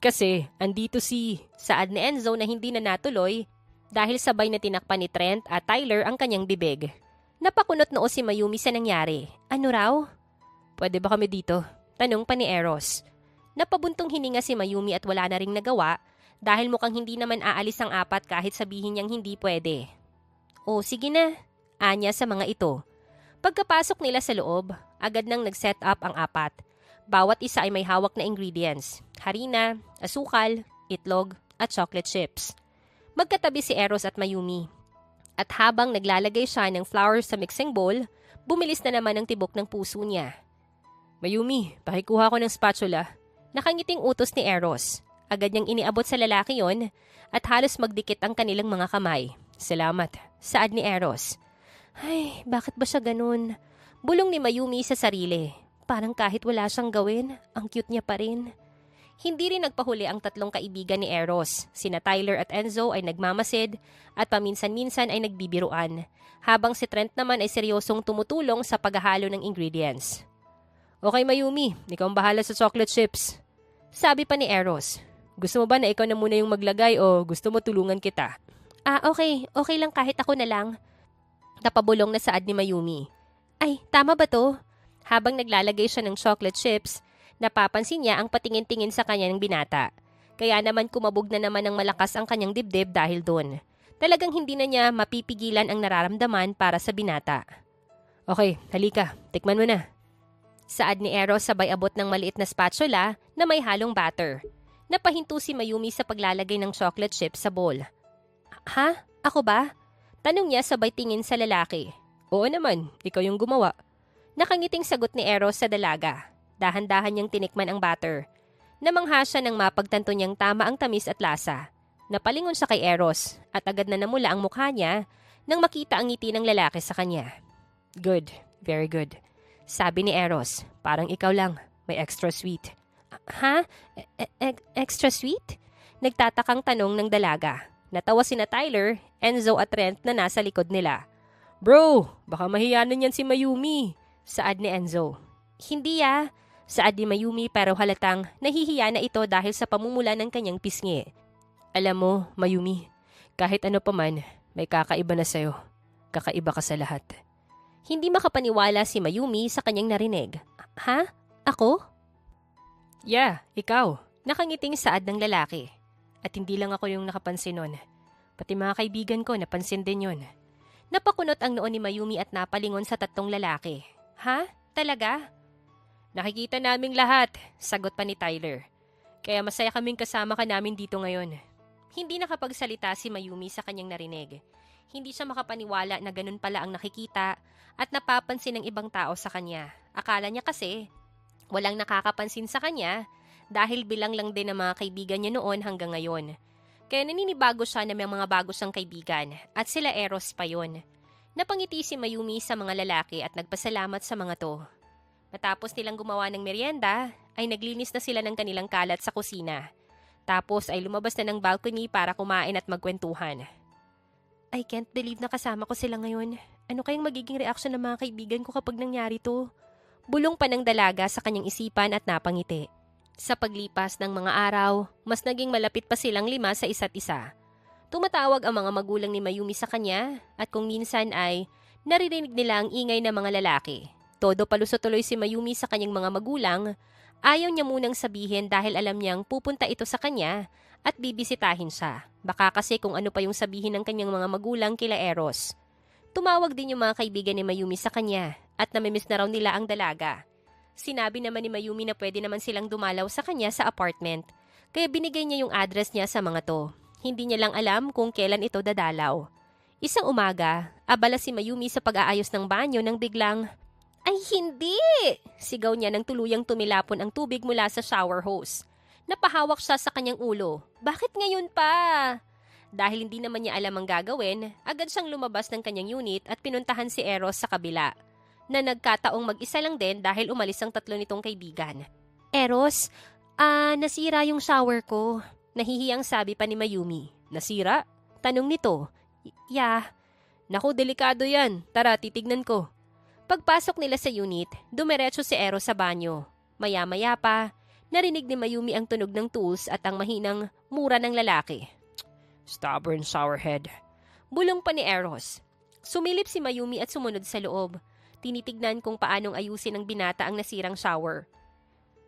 Kasi andito saad ni Enzo na hindi na natuloy dahil sabay na tinakpan ni Trent at Tyler ang kanyang bibig. Napakunot noo si Mayumi sa nangyari. Ano raw? Pwede ba kami dito? Tanong pa ni Eros. Napabuntong hininga si Mayumi at wala na ring nagawa dahil mukhang hindi naman aalis ang apat kahit sabihin niyang hindi pwede. O sige na, anya sa mga ito. Pagkapasok nila sa loob, agad nang nag-set up ang apat. Bawat isa ay may hawak na ingredients. Harina, asukal, itlog at chocolate chips. Magkatabi si Eros at Mayumi. At habang naglalagay siya ng flour sa mixing bowl, bumilis na naman ang tibok ng puso niya. Mayumi, pakikuha ko ng spatula. Nakangiting utos ni Eros. Agad niyang iniabot sa lalaki yon at halos magdikit ang kanilang mga kamay. Salamat, saad ni Eros. Ay, bakit ba siya ganun? Bulong ni Mayumi sa sarili. Parang kahit wala siyang gawin, ang cute niya pa rin. Hindi rin nagpahuli ang tatlong kaibigan ni Eros. Sina Tyler at Enzo ay nagmamasid at paminsan-minsan ay nagbibiruan. Habang si Trent naman ay seryosong tumutulong sa paghahalo ng ingredients. Okay Mayumi, ikaw ang bahala sa chocolate chips. Sabi pa ni Eros. Gusto mo ba na ikaw na muna yung maglagay o gusto mo tulungan kita? Okay. Okay lang kahit ako na lang. Napabulong na saad ni Mayumi. Ay, tama ba to? Habang naglalagay siya ng chocolate chips, napapansin niya ang patingin-tingin sa kanya ng binata. Kaya naman kumabog na naman ng malakas ang kanyang dibdib dahil doon. Talagang hindi na niya mapipigilan ang nararamdaman para sa binata. Okay, halika. Tikman mo na. Saad ni Eros sabay abot ng maliit na spatula na may halong batter. Napahinto si Mayumi sa paglalagay ng chocolate chips sa bowl. Ha? Ako ba? Tanong niya sabay tingin sa lalaki. Oo naman, ikaw yung gumawa. Nakangiting sagot ni Eros sa dalaga. Dahan-dahan niyang tinikman ang batter. Namangha siya nang mapagtanto niyang tama ang tamis at lasa. Napalingon siya kay Eros at agad na namula ang mukha niya nang makita ang ngiti ng lalaki sa kanya. Good, very good. Sabi ni Eros, parang ikaw lang, may extra sweet. Ha? Extra sweet? Nagtatakang tanong ng dalaga. Natawa sina Tyler, Enzo at Trent na nasa likod nila. Bro, baka mahiyanan yan si Mayumi, saad ni Enzo. Hindi saad ni Mayumi pero halatang nahihiya na ito dahil sa pamumula ng kanyang pisngi. Alam mo, Mayumi, kahit ano pa man, may kakaiba na sa'yo. Kakaiba ka sa lahat. Hindi makapaniwala si Mayumi sa kanyang narinig. Ha? Ako? Yeah, ikaw. Nakangiting saad ng lalaki. At hindi lang ako yung nakapansin nun. Pati mga kaibigan ko napansin din yun. Napakunot ang noon ni Mayumi at napalingon sa tatlong lalaki. Ha? Talaga? Nakikita naming lahat, sagot pa ni Tyler. Kaya masaya kaming kasama ka namin dito ngayon. Hindi nakapagsalita si Mayumi sa kanyang narinig. Hindi siya makapaniwala na ganun pala ang nakikita at napapansin ng ibang tao sa kanya. Akala niya kasi walang nakakapansin sa kanya dahil bilang lang din ng mga kaibigan niya noon hanggang ngayon. Kaya naninibago siya na may mga bago siyang kaibigan at sila Eros pa yon. Napangiti si Mayumi sa mga lalaki at nagpasalamat sa mga to. Matapos nilang gumawa ng merienda, ay naglinis na sila ng kanilang kalat sa kusina. Tapos ay lumabas na ng balcony para kumain at magkwentuhan. I can't believe na kasama ko sila ngayon. Ano kayang magiging reaksyon ng mga kaibigan ko kapag nangyari to? Bulong pa ng dalaga sa kanyang isipan at napangiti. Sa paglipas ng mga araw, mas naging malapit pa silang 5 sa isa't isa. Tumatawag ang mga magulang ni Mayumi sa kanya at kung minsan ay naririnig nila ang ingay ng mga lalaki. Todo palusot tuloy si Mayumi sa kanyang mga magulang. Ayaw niya munang sabihin dahil alam niyang pupunta ito sa kanya at bibisitahin siya. Baka kasi kung ano pa yung sabihin ng kanyang mga magulang kila Eros. Tumawag din yung mga kaibigan ni Mayumi sa kanya at namimiss na raw nila ang dalaga. Sinabi naman ni Mayumi na pwede naman silang dumalaw sa kanya sa apartment, kaya binigay niya yung address niya sa mga to. Hindi niya lang alam kung kailan ito dadalaw. Isang umaga, abala si Mayumi sa pag-aayos ng banyo nang biglang, "Ay hindi!" Sigaw niya nang tuluyang tumilapon ang tubig mula sa shower hose. Napahawak siya sa kanyang ulo. Bakit ngayon pa? Dahil hindi naman niya alam ang gagawin, agad siyang lumabas ng kanyang unit at pinuntahan si Eros sa kabila. Na nagkataong mag-isa lang din dahil umalis ang tatlo nitong kaibigan. Eros, nasira yung shower ko. Nahihiyang sabi pa ni Mayumi. Nasira? Tanong nito. Yeah. Naku, delikado yan. Tara, titignan ko. Pagpasok nila sa unit, dumiretso si Eros sa banyo. Maya-maya pa, narinig ni Mayumi ang tunog ng tools at ang mahinang mura ng lalaki. Stubborn sourhead. Bulong pa ni Eros. Sumilip si Mayumi at sumunod sa loob. Tinitignan kung paanong ayusin ng binata ang nasirang shower.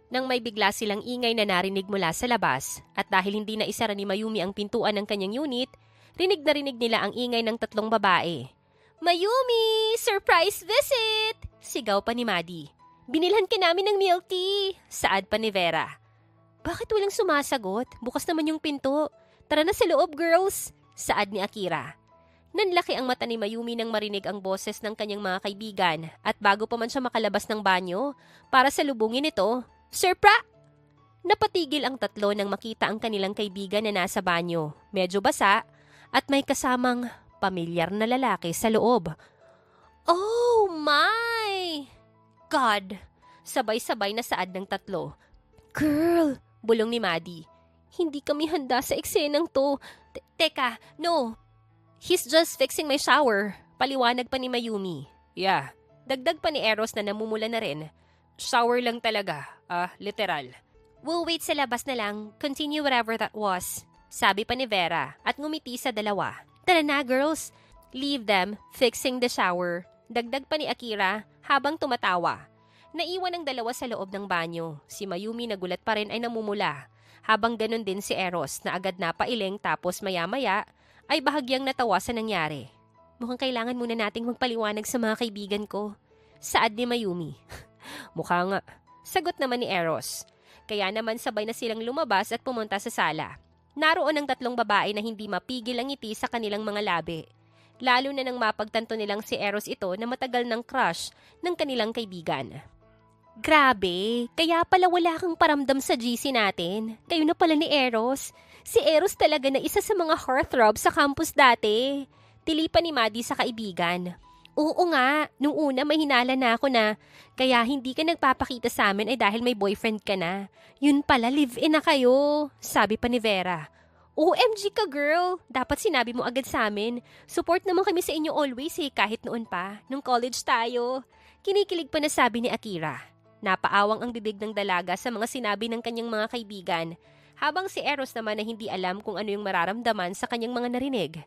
Nang may bigla silang ingay na narinig mula sa labas at dahil hindi na isara ni Mayumi ang pintuan ng kanyang unit, rinig na rinig nila ang ingay ng tatlong babae. Mayumi! Surprise visit! Sigaw pa ni Maddie. Binilhan ka namin ng milk tea! Saad pa ni Vera. Bakit walang sumasagot? Bukas naman yung pinto. Tara na sa loob, girls! Saad ni Akira. Nanlaki ang mata ni Mayumi nang marinig ang boses ng kanyang mga kaibigan at bago pa man siya makalabas ng banyo para salubungin ito, Surpra! Napatigil ang tatlo nang makita ang kanilang kaibigan na nasa banyo, medyo basa at may kasamang pamilyar na lalaki sa loob. Oh my! God! Sabay-sabay na saad ng tatlo. Girl! Bulong ni Maddie. Hindi kami handa sa eksenang to. Teka, no! He's just fixing my shower. Paliwanag pa ni Mayumi. Yeah. Dagdag pa ni Eros na namumula na rin. Shower lang talaga. Literal. We'll wait sa labas na lang. Continue whatever that was. Sabi pa ni Vera at ngumiti sa dalawa. Tara na, girls. Leave them fixing the shower. Dagdag pa ni Akira habang tumatawa. Naiwan ang dalawa sa loob ng banyo. Si Mayumi nagulat pa rin ay namumula. Habang ganun din si Eros na agad na pailing tapos maya-maya ay bahagyang natawa sa nangyari. Mukhang kailangan muna nating magpaliwanag sa mga kaibigan ko. Saad ni Mayumi. Mukha nga. Sagot naman ni Eros. Kaya naman sabay na silang lumabas at pumunta sa sala. Naroon ang tatlong babae na hindi mapigil ang ngiti sa kanilang mga labi. Lalo na nang mapagtanto nilang si Eros ito na matagal ng crush ng kanilang kaibigan. Grabe, kaya pala wala kang paramdam sa GC natin. Kayo na pala ni Eros. Si Eros talaga na isa sa mga heartthrob sa campus dati. Tilipan ni Maddie sa kaibigan. Oo nga, nung una may hinala na ako na kaya hindi ka nagpapakita sa amin ay dahil may boyfriend ka na. Yun pala, live-in na kayo, sabi pa ni Vera. OMG ka girl, dapat sinabi mo agad sa amin. Support naman kami sa inyo always kahit noon pa, nung college tayo. Kinikilig pa na sabi ni Akira. Napaawang ang bibig ng dalaga sa mga sinabi ng kanyang mga kaibigan. Habang si Eros naman na hindi alam kung ano yung mararamdaman sa kanyang mga narinig.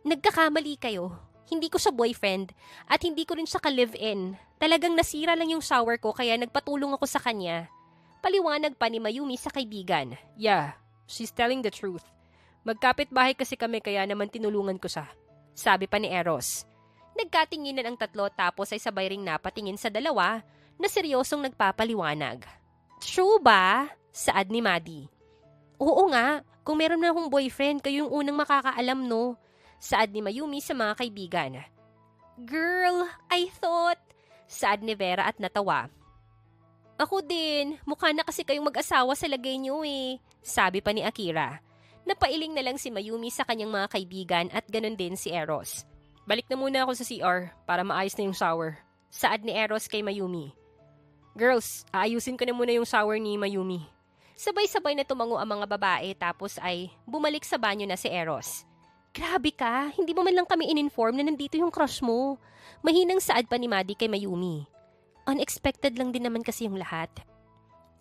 Nagkakamali kayo. Hindi ko siya boyfriend at hindi ko rin siya ka-live-in. Talagang nasira lang yung shower ko kaya nagpatulong ako sa kanya. Paliwanag pa ni Mayumi sa kaibigan. Yeah, she's telling the truth. Magkapit-bahay kasi kami kaya naman tinulungan ko siya. Sabi pa ni Eros. Nagkatinginan ang tatlo tapos ay sabay ring napatingin sa dalawa na seryosong nagpapaliwanag. True ba? Saad ni Maddie. Oo nga, kung meron na akong boyfriend, kayo yung unang makakaalam no? Saad ni Mayumi sa mga kaibigan. Girl, I thought... Saad ni Vera at natawa. Ako din, mukha na kasi kayong mag-asawa sa lagay niyo eh. Sabi pa ni Akira. Napailing na lang si Mayumi sa kanyang mga kaibigan at ganun din si Eros. Balik na muna ako sa CR para maayos na yung shower. Saad ni Eros kay Mayumi. Girls, aayusin ko na muna yung shower ni Mayumi. Sabay-sabay na tumango ang mga babae tapos ay bumalik sa banyo na si Eros. Grabe ka, hindi mo man lang kami in-inform na nandito yung crush mo. Mahinang saad pa ni Maddie kay Mayumi. Unexpected lang din naman kasi yung lahat.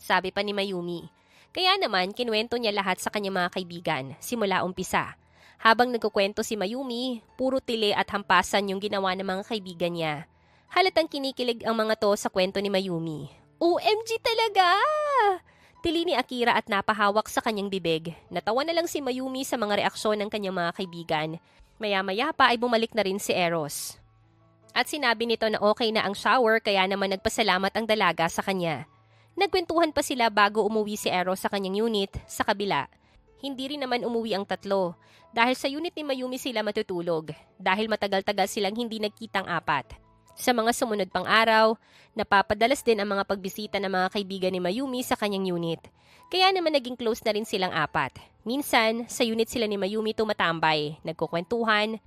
Sabi pa ni Mayumi. Kaya naman, kinuwento niya lahat sa kanyang mga kaibigan, simula umpisa. Habang nagkukwento si Mayumi, puro tili at hampasan yung ginawa ng mga kaibigan niya. Halatang kinikilig ang mga to sa kwento ni Mayumi. OMG talaga! Tili ni Akira at napahawak sa kanyang bibig. Natawa na lang si Mayumi sa mga reaksyon ng kanyang mga kaibigan. Maya-maya pa ay bumalik na rin si Eros. At sinabi nito na okay na ang shower kaya naman nagpasalamat ang dalaga sa kanya. Nagkwentuhan pa sila bago umuwi si Eros sa kanyang unit sa kabila. Hindi rin naman umuwi ang tatlo dahil sa unit ni Mayumi sila matutulog dahil matagal-tagal silang hindi nagkitang apat. Sa mga sumunod pang araw, napapadalas din ang mga pagbisita ng mga kaibigan ni Mayumi sa kanyang unit. Kaya naman naging close na rin silang apat. Minsan, sa unit sila ni Mayumi tumatambay, nagkukwentuhan,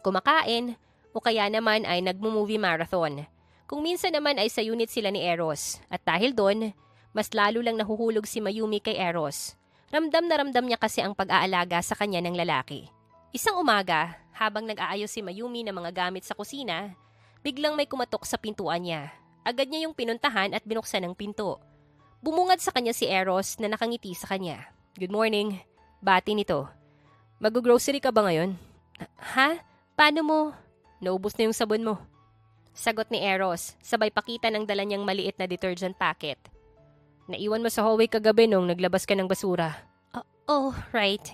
kumakain, o kaya naman ay nagmo-movie marathon. Kung minsan naman ay sa unit sila ni Eros. At dahil doon, mas lalo lang nahuhulog si Mayumi kay Eros. Ramdam na ramdam niya kasi ang pag-aalaga sa kanya ng lalaki. Isang umaga, habang nag-aayos si Mayumi ng mga gamit sa kusina, biglang may kumatok sa pintuan niya. Agad niya yung pinuntahan at binuksan ang pinto. Bumungad sa kanya si Eros na nakangiti sa kanya. Good morning. Bati nito. Mag-grocery ka ba ngayon? Ha? Paano mo? Naubos na yung sabon mo. Sagot ni Eros, sabay pakita ng dala niyang maliit na detergent packet. Naiwan mo sa hallway kagabi nung naglabas ka ng basura. Oh, right.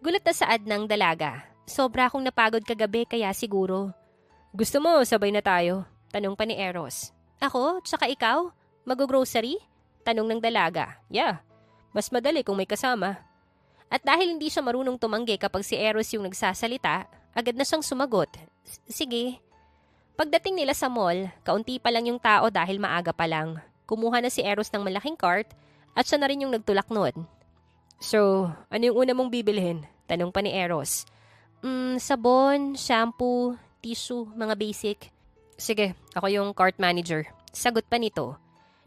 Gulat na saad ng dalaga. Sobra akong napagod kagabi kaya siguro. Gusto mo, sabay na tayo? Tanong pa ni Eros. Ako? Tsaka ikaw? Mag-grocery? Tanong ng dalaga. Yeah, mas madali kung may kasama. At dahil hindi siya marunong tumanggi kapag si Eros yung nagsasalita, agad na siyang sumagot. Sige. Pagdating nila sa mall, kaunti pa lang yung tao dahil maaga pa lang. Kumuha na si Eros ng malaking cart at siya na rin yung nagtulak noon. So, ano yung una mong bibilhin? Tanong pa ni Eros. Sabon, shampoo, tissue, mga basic. Sige, ako yung cart manager. Sagot pa nito.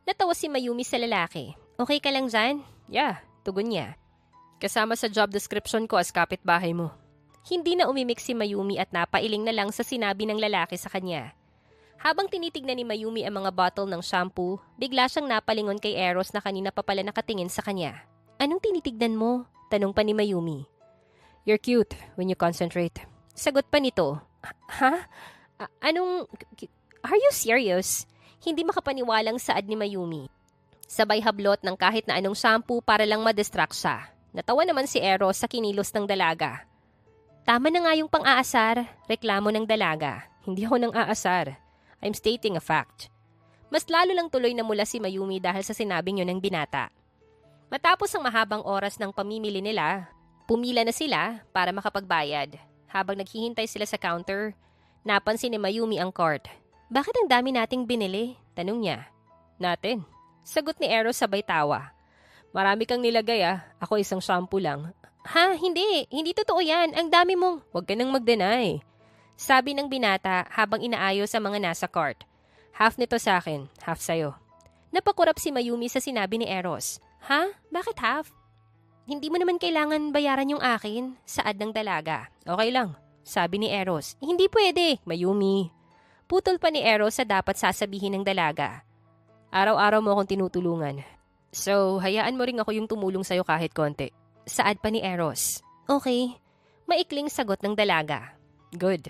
Natawa si Mayumi sa lalaki. Okay ka lang dyan? Yeah, tugon niya. Kasama sa job description ko as kapitbahay mo. Hindi na umimik si Mayumi at napailing na lang sa sinabi ng lalaki sa kanya. Habang tinitignan ni Mayumi ang mga bottle ng shampoo, bigla siyang napalingon kay Eros na kanina pa pala nakatingin sa kanya. Anong tinitignan mo? Tanong pa ni Mayumi. You're cute when you concentrate. Sagot pa nito. Ha? Are you serious? Hindi makapaniwalang saad ni Mayumi. Sabay hablot ng kahit na anong shampoo para lang madistract siya. Natawa naman si Eros sa kinilos ng dalaga. Tama na nga yung pang-aasar, reklamo ng dalaga. Hindi ako nang aasar. I'm stating a fact. Mas lalo lang tuloy na mula si Mayumi dahil sa sinabing yun ng binata. Matapos ang mahabang oras ng pamimili nila, pumila na sila para makapagbayad. Habang naghihintay sila sa counter, napansin ni Mayumi ang cart. Bakit ang dami nating binili? Tanong niya. Natin. Sagot ni Eros sabay tawa. Marami kang nilagay Ako isang shampoo lang. Ha? Hindi. Hindi totoo yan. Ang dami mong... Huwag ka nang mag-deny. Sabi ng binata habang inaayos ang mga nasa cart. Half nito sa akin, half sa'yo. Napakurap si Mayumi sa sinabi ni Eros. Ha? Bakit half? Hindi mo naman kailangan bayaran yung akin, saad ng dalaga. Okay lang, sabi ni Eros. Hindi pwede, Mayumi. Putol pa ni Eros sa dapat sasabihin ng dalaga. Araw-araw mo akong tinutulungan. So, hayaan mo rin ako yung tumulong sa'yo kahit konti. Saad pa ni Eros. Okay. Maikling sagot ng dalaga. Good.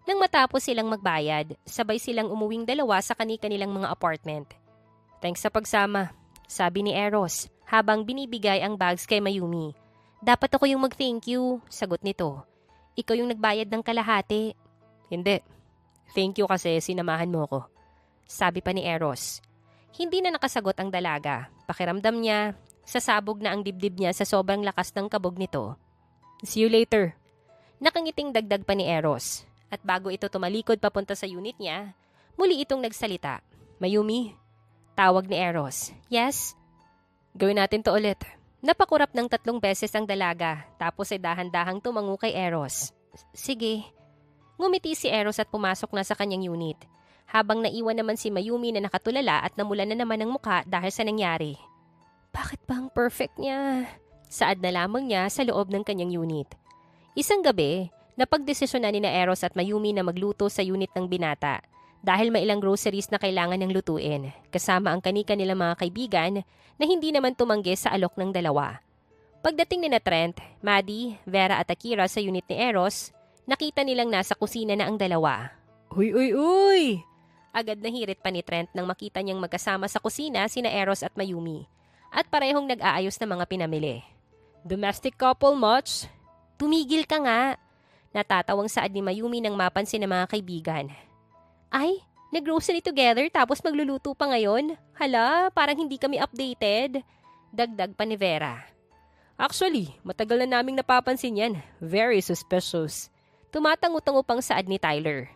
Nang matapos silang magbayad, sabay silang umuwing dalawa sa kani-kanilang mga apartment. Thanks sa pagsama, Sabi ni Eros habang binibigay ang bags kay Mayumi. Dapat ako yung mag-thank you, sagot nito. Ikaw yung nagbayad ng kalahati. Hindi. Thank you kasi sinamahan mo ko. Sabi pa ni Eros. Hindi na nakasagot ang dalaga. Pakiramdam niya, sasabog na ang dibdib niya sa sobrang lakas ng kabog nito. See you later. Nakangiting dagdag pa ni Eros. At bago ito tumalikod papunta sa unit niya, muli itong nagsalita. Mayumi, Tawag ni Eros. Yes? gawin natin to ulit. Napakurap ng 3 beses ang dalaga, tapos ay dahan-dahang tumango kay Eros. Sige. Ngumiti si Eros at pumasok na sa kanyang unit, habang naiwan naman si Mayumi na nakatulala at namulan na naman ang mukha dahil sa nangyari. Bakit ba ang perfect niya? Saad na lamang niya sa loob ng kanyang unit. Isang gabi, napagdesisyonan ni na Eros at Mayumi na magluto sa unit ng binata dahil may ilang groceries na kailangan ng lutuin, kasama ang kani-kanilang mga kaibigan na hindi naman tumanggi sa alok ng dalawa. Pagdating ni na Trent, Maddie, Vera at Akira sa unit ni Eros, nakita nilang nasa kusina na ang dalawa. Uy, uy, uy! Agad na hirit pa ni Trent nang makita niyang magkasama sa kusina sina Eros at Mayumi at parehong nag-aayos ng mga pinamili. Domestic couple much? Tumigil ka nga! Natatawang saad ni Mayumi nang mapansin ng mga kaibigan. Ay, nag-grocery together tapos magluluto pa ngayon? Hala, parang hindi kami updated. Dagdag pa ni Vera. Actually, matagal na naming napapansin yan. Very suspicious. Tumatango-tango pang saad ni Tyler.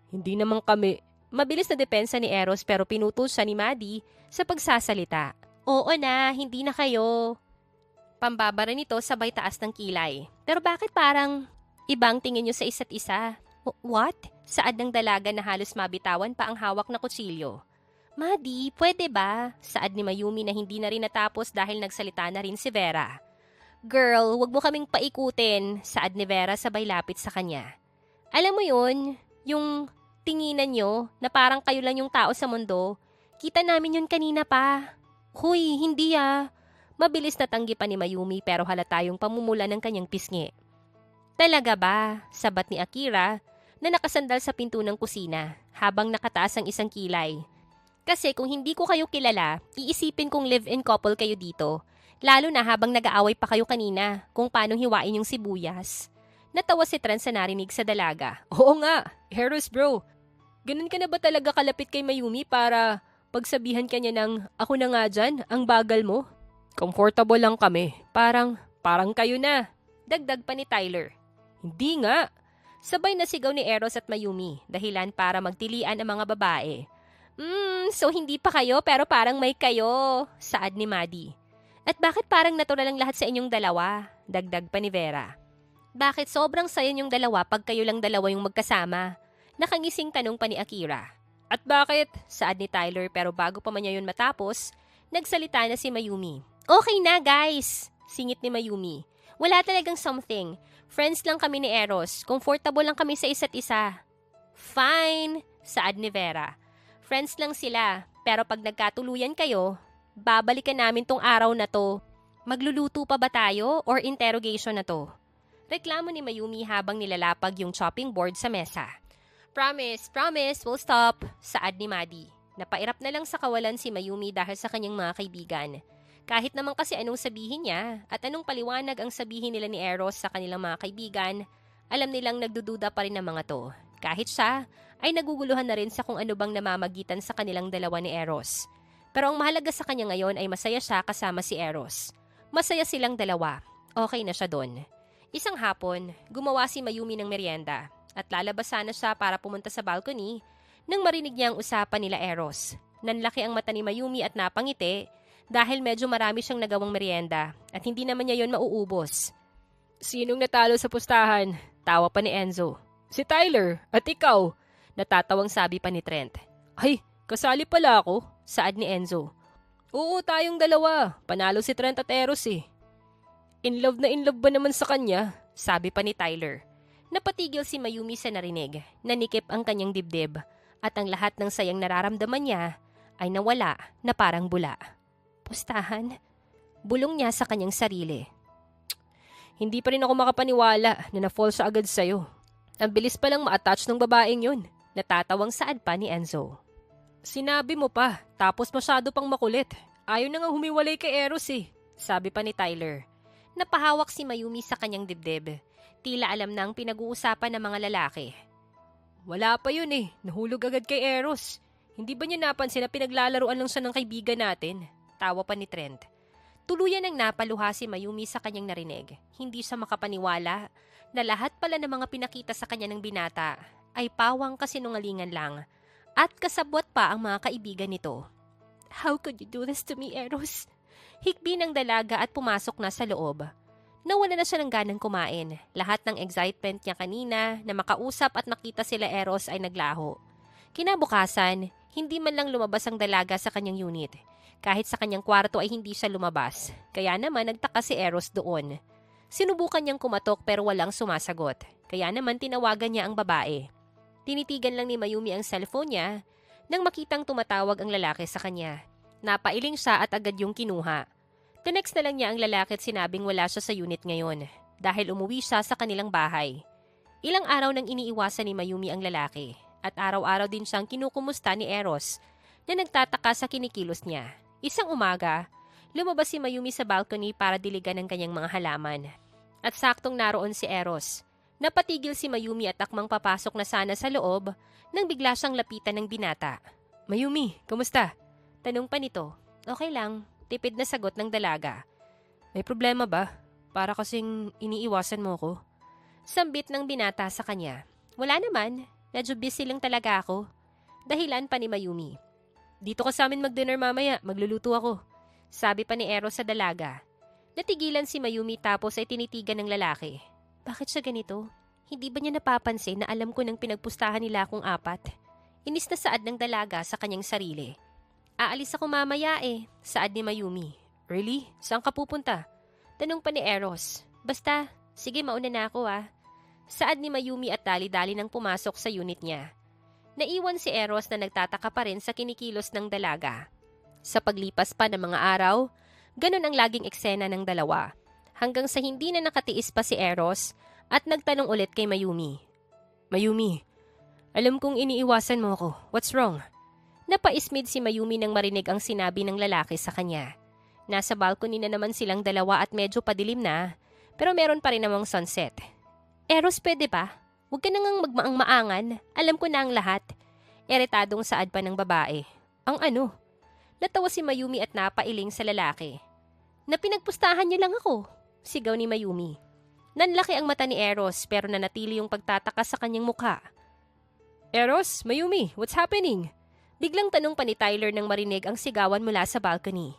Hindi naman kami. Mabilis na depensa ni Eros pero pinutol siya ni Maddie sa pagsasalita. Oo na, hindi na kayo. Pambabara nito sabay taas ng kilay. Pero bakit parang ibang tingin nyo sa isa't isa? What? Saad ng dalaga na halos mabitawan pa ang hawak na kutsilyo. Maddie, pwede ba? Saad ni Mayumi na hindi na rin natapos dahil nagsalita na rin si Vera. Girl, wag mo kaming paikutin, saad ni Vera sabay lapit sa kanya. Alam mo yun, yung tinginan nyo na parang kayo lang yung tao sa mundo. Kita namin yun kanina pa. Huy, hindi ah. Mabilis na tanggi pa ni Mayumi pero halata yung pamumula ng kanyang pisngi. Talaga ba? Sabat ni Akira na nakasandal sa pinto ng kusina habang nakataas ang isang kilay. Kasi kung hindi ko kayo kilala, iisipin kong live-in couple kayo dito. Lalo na habang nag-aaway pa kayo kanina kung paano hiwain yung sibuyas. Natawa si Trent sa narinig sa dalaga. Oo nga, Eros bro. Ganun ka na ba talaga kalapit kay Mayumi para pagsabihan ka niya ng ako na nga dyan, ang bagal mo? Comfortable lang kami. Parang kayo na. Dagdag pa ni Tyler. Hindi nga. Sabay na sigaw ni Eros at Mayumi, dahilan para magtilian ang mga babae. So hindi pa kayo pero parang may kayo, saad ni Maddie. At bakit parang natural lang lahat sa inyong dalawa? Dagdag pa ni Vera. Bakit sobrang saya niyong dalawa pag kayo lang dalawa yung magkasama? Nakangising tanong pa ni Akira. At bakit? Saad ni Tyler pero bago pa man niya yun matapos, nagsalita na si Mayumi. Okay na guys, singit ni Mayumi. Wala talagang something. Friends lang kami ni Eros. Comfortable lang kami sa isa't isa. Fine, saad ni Vera. Friends lang sila, pero pag nagkatuluyan kayo, babalikan namin tong araw na to. Magluluto pa ba tayo or interrogation na to? Reklamo ni Mayumi habang nilalapag yung chopping board sa mesa. Promise, we'll stop, saad ni Maddie. Napairap na lang sa kawalan si Mayumi dahil sa kanyang mga kaibigan. Kahit naman kasi anong sabihin niya at anong paliwanag ang sabihin nila ni Eros sa kanilang mga kaibigan, alam nilang nagdududa pa rin ng mga to. Kahit siya, ay naguguluhan na rin sa kung ano bang namamagitan sa kanilang dalawa ni Eros. Pero ang mahalaga sa kanya ngayon ay masaya siya kasama si Eros. Masaya silang dalawa. Okay na siya doon. Isang hapon, gumawa si Mayumi ng merienda at lalabas sana siya para pumunta sa balcony nang marinig niya ang usapan nila Eros. Nanlaki ang mata ni Mayumi at napangiti dahil medyo marami siyang nagawang merienda at hindi naman niya yon mauubos. Sinong natalo sa pustahan? Tawa pa ni Enzo. Si Tyler. At ikaw? Natatawang sabi pa ni Trent. Ay, kasali pala ako. Saad ni Enzo. Oo, tayong dalawa. Panalo si Trent at Eros eh. In love ba naman sa kanya? Sabi pa ni Tyler. Napatigil si Mayumi sa narinig. Nanikip ang kanyang dibdib at ang lahat ng sayang nararamdaman niya ay nawala na parang bula. Pustahan? Bulong niya sa kanyang sarili. Hindi pa rin ako makapaniwala na na-fall siya agad sa'yo. Ang bilis palang ma-attach ng babaeng yun. Natatawang saad pa ni Enzo. Sinabi mo pa, tapos masyado pang makulit. Ayaw na nga humiwalay kay Eros eh. Sabi pa ni Tyler. Napahawak si Mayumi sa kanyang dibdib. Tila alam na ang pinag-uusapan ng mga lalaki. Wala pa yun eh. Nahulog agad kay Eros. Hindi ba niya napansin na pinaglalaruan lang siya ng kaibigan natin? Tawa pa ni Trent. Tuluyan ang napaluha si Mayumi sa kanyang narinig. Hindi siya makapaniwala na lahat pala ng mga pinakita sa kanya ng binata ay pawang kasinungalingan lang at kasabwat pa ang mga kaibigan nito. How could you do this to me, Eros? Hikbi ng dalaga at pumasok na sa loob. Nawala na siya ng ganang kumain. Lahat ng excitement niya kanina na makausap at makita sila Eros ay naglaho. Kinabukasan, hindi man lang lumabas ang dalaga sa kanyang unit. Kahit sa kanyang kwarto ay hindi siya lumabas. Kaya naman nagtaka si Eros doon. Sinubukan niyang kumatok pero walang sumasagot. Kaya naman tinawagan niya ang babae. Tinitigan lang ni Mayumi ang cellphone niya nang makitang tumatawag ang lalaki sa kanya. Napailing siya at agad yung kinuha. Tinext na lang niya ang lalaki at sinabing wala siya sa unit ngayon dahil umuwi siya sa kanilang bahay. Ilang araw nang iniiwasan ni Mayumi ang lalaki at araw-araw din siyang kinukumusta ni Eros na nagtataka sa kinikilos niya. Isang umaga, lumabas si Mayumi sa balcony para diligan ang kanyang mga halaman. At saktong naroon si Eros. Napatigil si Mayumi at akmang papasok na sana sa loob nang bigla siyang lapitan ng binata. Mayumi, kumusta? Tanong pa nito. Okay lang, tipid na sagot ng dalaga. May problema ba? Para kasing iniiwasan mo ko. Sambit ng binata sa kanya. Wala naman, medyo busy lang talaga ako. Dahilan pa ni Mayumi. Dito ka sa amin mag-dinner mamaya, magluluto ako. Sabi pa ni Eros sa dalaga. Natigilan si Mayumi tapos ay tinitigan ng lalaki. Bakit siya ganito? Hindi ba niya napapansin na alam ko nang pinagpustahan nila akong apat? Inis na saad ng dalaga sa kanyang sarili. Aalis ako mamaya eh, saad ni Mayumi. Really? Saan ka pupunta? Tanong pa ni Eros. Basta, sige mauna na ako ah. Saad ni Mayumi at dali-dali nang pumasok sa unit niya. Naiwan si Eros na nagtataka pa rin sa kinikilos ng dalaga. Sa paglipas pa ng mga araw, ganun ang laging eksena ng dalawa. Hanggang sa hindi na nakatiis pa si Eros at nagtanong ulit kay Mayumi. Mayumi, alam kong iniiwasan mo ako. What's wrong? Napaismid si Mayumi nang marinig ang sinabi ng lalaki sa kanya. Nasa balcony na naman silang dalawa at medyo padilim na, pero meron pa rin namang sunset. Eros, pwede ba? Huwag ka nang magmaang-maangan. Alam ko na ang lahat. Eritadong saad pa ng babae. Ang ano? Natawa si Mayumi at napailing sa lalaki. Na pinagpustahan niyo lang ako, sigaw ni Mayumi. Nanlaki ang mata ni Eros pero nanatili yung pagtataka sa kanyang mukha. Eros, Mayumi, what's happening? Biglang tanong pa ni Tyler nang marinig ang sigawan mula sa balcony.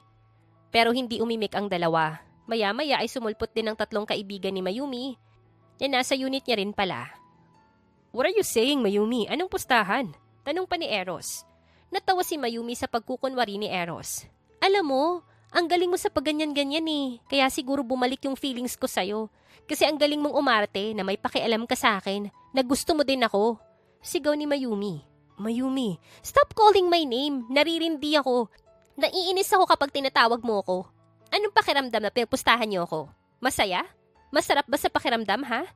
Pero hindi umimik ang dalawa. Maya-maya ay sumulpot din ang tatlong kaibigan ni Mayumi na nasa unit niya rin pala. What are you saying, Mayumi? Anong pustahan? Tanong pa ni Eros. Natawa si Mayumi sa pagkukunwari ni Eros. Alam mo, ang galing mo sa pagganyan-ganyan eh. Kaya siguro bumalik yung feelings ko sa'yo. Kasi ang galing mong umarte na may pakialam ka sa akin na gusto mo din ako. Sigaw ni Mayumi. Mayumi, stop calling my name. Naririndi ako. Naiinis ako kapag tinatawag mo ako. Anong pakiramdam na pinagpustahan niyo ako? Masaya? Masarap ba sa pakiramdam ha?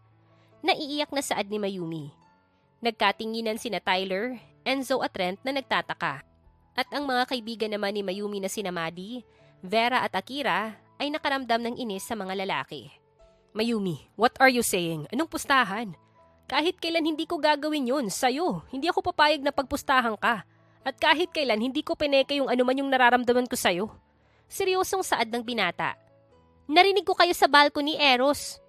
Naiiyak na saad ni Mayumi. Nagkatinginan sina Tyler, Enzo at Trent na nagtataka. At ang mga kaibigan naman ni Mayumi na sina Maddie, Vera at Akira ay nakaramdam ng inis sa mga lalaki. Mayumi, what are you saying? Anong pustahan? Kahit kailan hindi ko gagawin yun, sa'yo. Hindi ako papayag na pagpustahan ka. At kahit kailan hindi ko pineke yung anuman yung nararamdaman ko sa'yo. Seryosong saad ng binata. Narinig ko kayo sa balcony, Eros.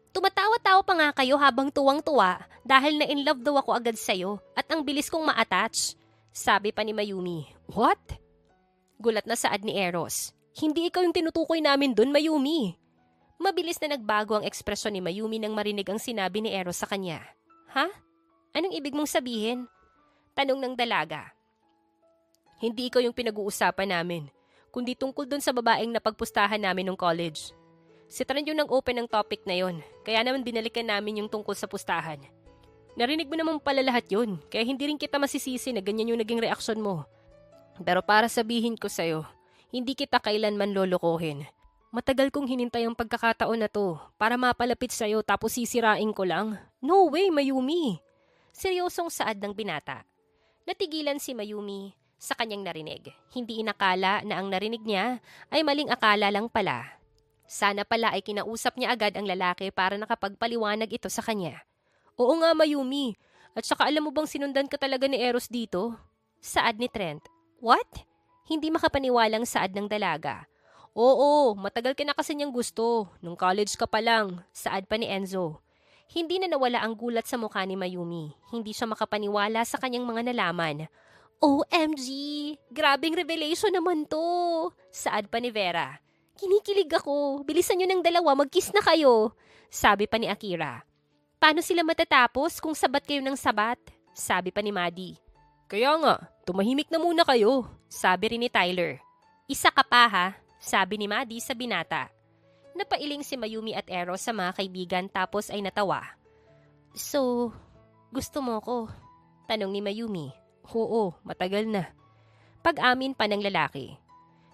Tumatawa-tawa pa nga kayo habang tuwang-tuwa dahil na-in love daw ako agad sa'yo at ang bilis kong ma-attach. Sabi pa ni Mayumi. What? Gulat na saad ni Eros. Hindi ikaw yung tinutukoy namin dun, Mayumi. Mabilis na nagbago ang ekspresyon ni Mayumi nang marinig ang sinabi ni Eros sa kanya. Ha? Anong ibig mong sabihin? Tanong ng dalaga. Hindi ikaw yung pinag-uusapan namin, kundi tungkol dun sa babaeng napagpustahan namin nung college. Si Trent yung nang-open ng topic na yon, kaya naman binalikan namin yung tungkol sa pustahan. Narinig mo naman pala lahat yun, kaya hindi rin kita masisisi na ganyan yung naging reaksyon mo. Pero para sabihin ko sa'yo, hindi kita kailanman lolokohin. Matagal kong hinintay ang pagkakataon na to para mapalapit sa'yo tapos sisirain ko lang. No way, Mayumi! Seryosong saad ng binata. Natigilan si Mayumi sa kanyang narinig. Hindi inakala na ang narinig niya ay maling akala lang pala. Sana pala ay kinausap niya agad ang lalaki para nakapagpaliwanag ito sa kanya. Oo nga, Mayumi. At saka alam mo bang sinundan ka talaga ni Eros dito? Saad ni Trent. What? Hindi makapaniwalang saad ng dalaga. Oo, matagal ka na kasi niyang gusto. Nung college ka pa lang. Saad pa ni Enzo. Hindi na nawala ang gulat sa mukha ni Mayumi. Hindi siya makapaniwala sa kanyang mga nalaman. OMG! Grabing revelation naman to! Saad pa ni Vera. Kinikilig ako. Bilisan niyo ng dalawa, mag-kiss na kayo. Sabi pa ni Akira. Paano sila matatapos kung sabat kayo ng sabat? Sabi pa ni Maddie. Kaya nga, tumahimik na muna kayo. Sabi rin ni Tyler. Isa ka pa ha? Sabi ni Maddie sa binata. Napailing si Mayumi at Eros sa mga kaibigan tapos ay natawa. So, gusto mo ko? Tanong ni Mayumi. Oo, matagal na. Pag-amin pa ng lalaki.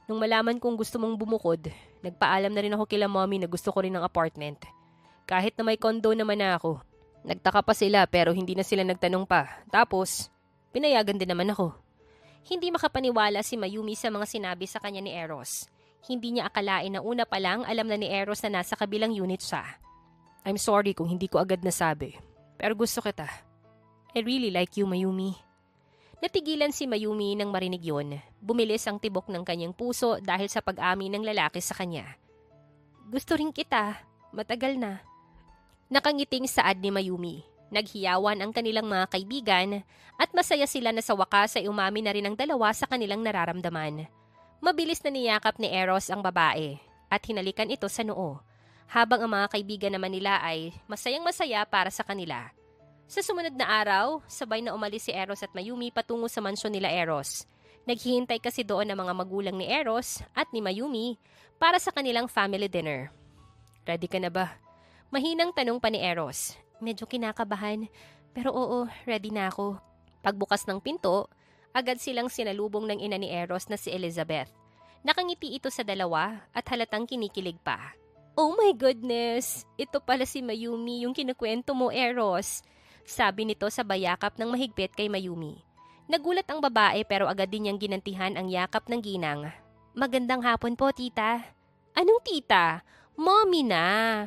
Nung malaman kong gusto mong bumukod, nagpaalam na rin ako kila mommy na gusto ko rin ng apartment. Kahit na may condo naman na ako. Nagtaka pa sila pero hindi na sila nagtanong pa. Tapos, pinayagan din naman ako. Hindi makapaniwala si Mayumi sa mga sinabi sa kanya ni Eros. Hindi niya akalain na una pa lang alam na ni Eros na nasa kabilang unit siya. I'm sorry kung hindi ko agad nasabi. Pero gusto kita. I really like you, Mayumi. Natigilan si Mayumi nang marinig yun. Bumilis ang tibok ng kanyang puso dahil sa pag-amin ng lalaki sa kanya. Gusto rin kita. Matagal na. Nakangiting saad ni Mayumi. Naghiyawan ang kanilang mga kaibigan at masaya sila na sa wakas ay umami na rin ang dalawa sa kanilang nararamdaman. Mabilis na niyakap ni Eros ang babae at hinalikan ito sa noo, habang ang mga kaibigan naman nila ay masayang-masaya para sa kanila. Sa sumunod na araw, sabay na umalis si Eros at Mayumi patungo sa mansyon nila Eros. Naghihintay kasi doon ang mga magulang ni Eros at ni Mayumi para sa kanilang family dinner. Ready ka na ba? Mahinang tanong pa ni Eros. Medyo kinakabahan, pero oo, ready na ako. Pagbukas ng pinto, agad silang sinalubong ng ina ni Eros na si Elizabeth. Nakangiti ito sa dalawa at halatang kinikilig pa. Oh my goodness! Ito pala si Mayumi yung kinukwento mo, Eros. Sabi nito sa bayakap ng mahigpit kay Mayumi. Nagulat ang babae pero agad din niyang ginantihan ang yakap ng ginang. Magandang hapon po, tita. Anong tita? Mommy na,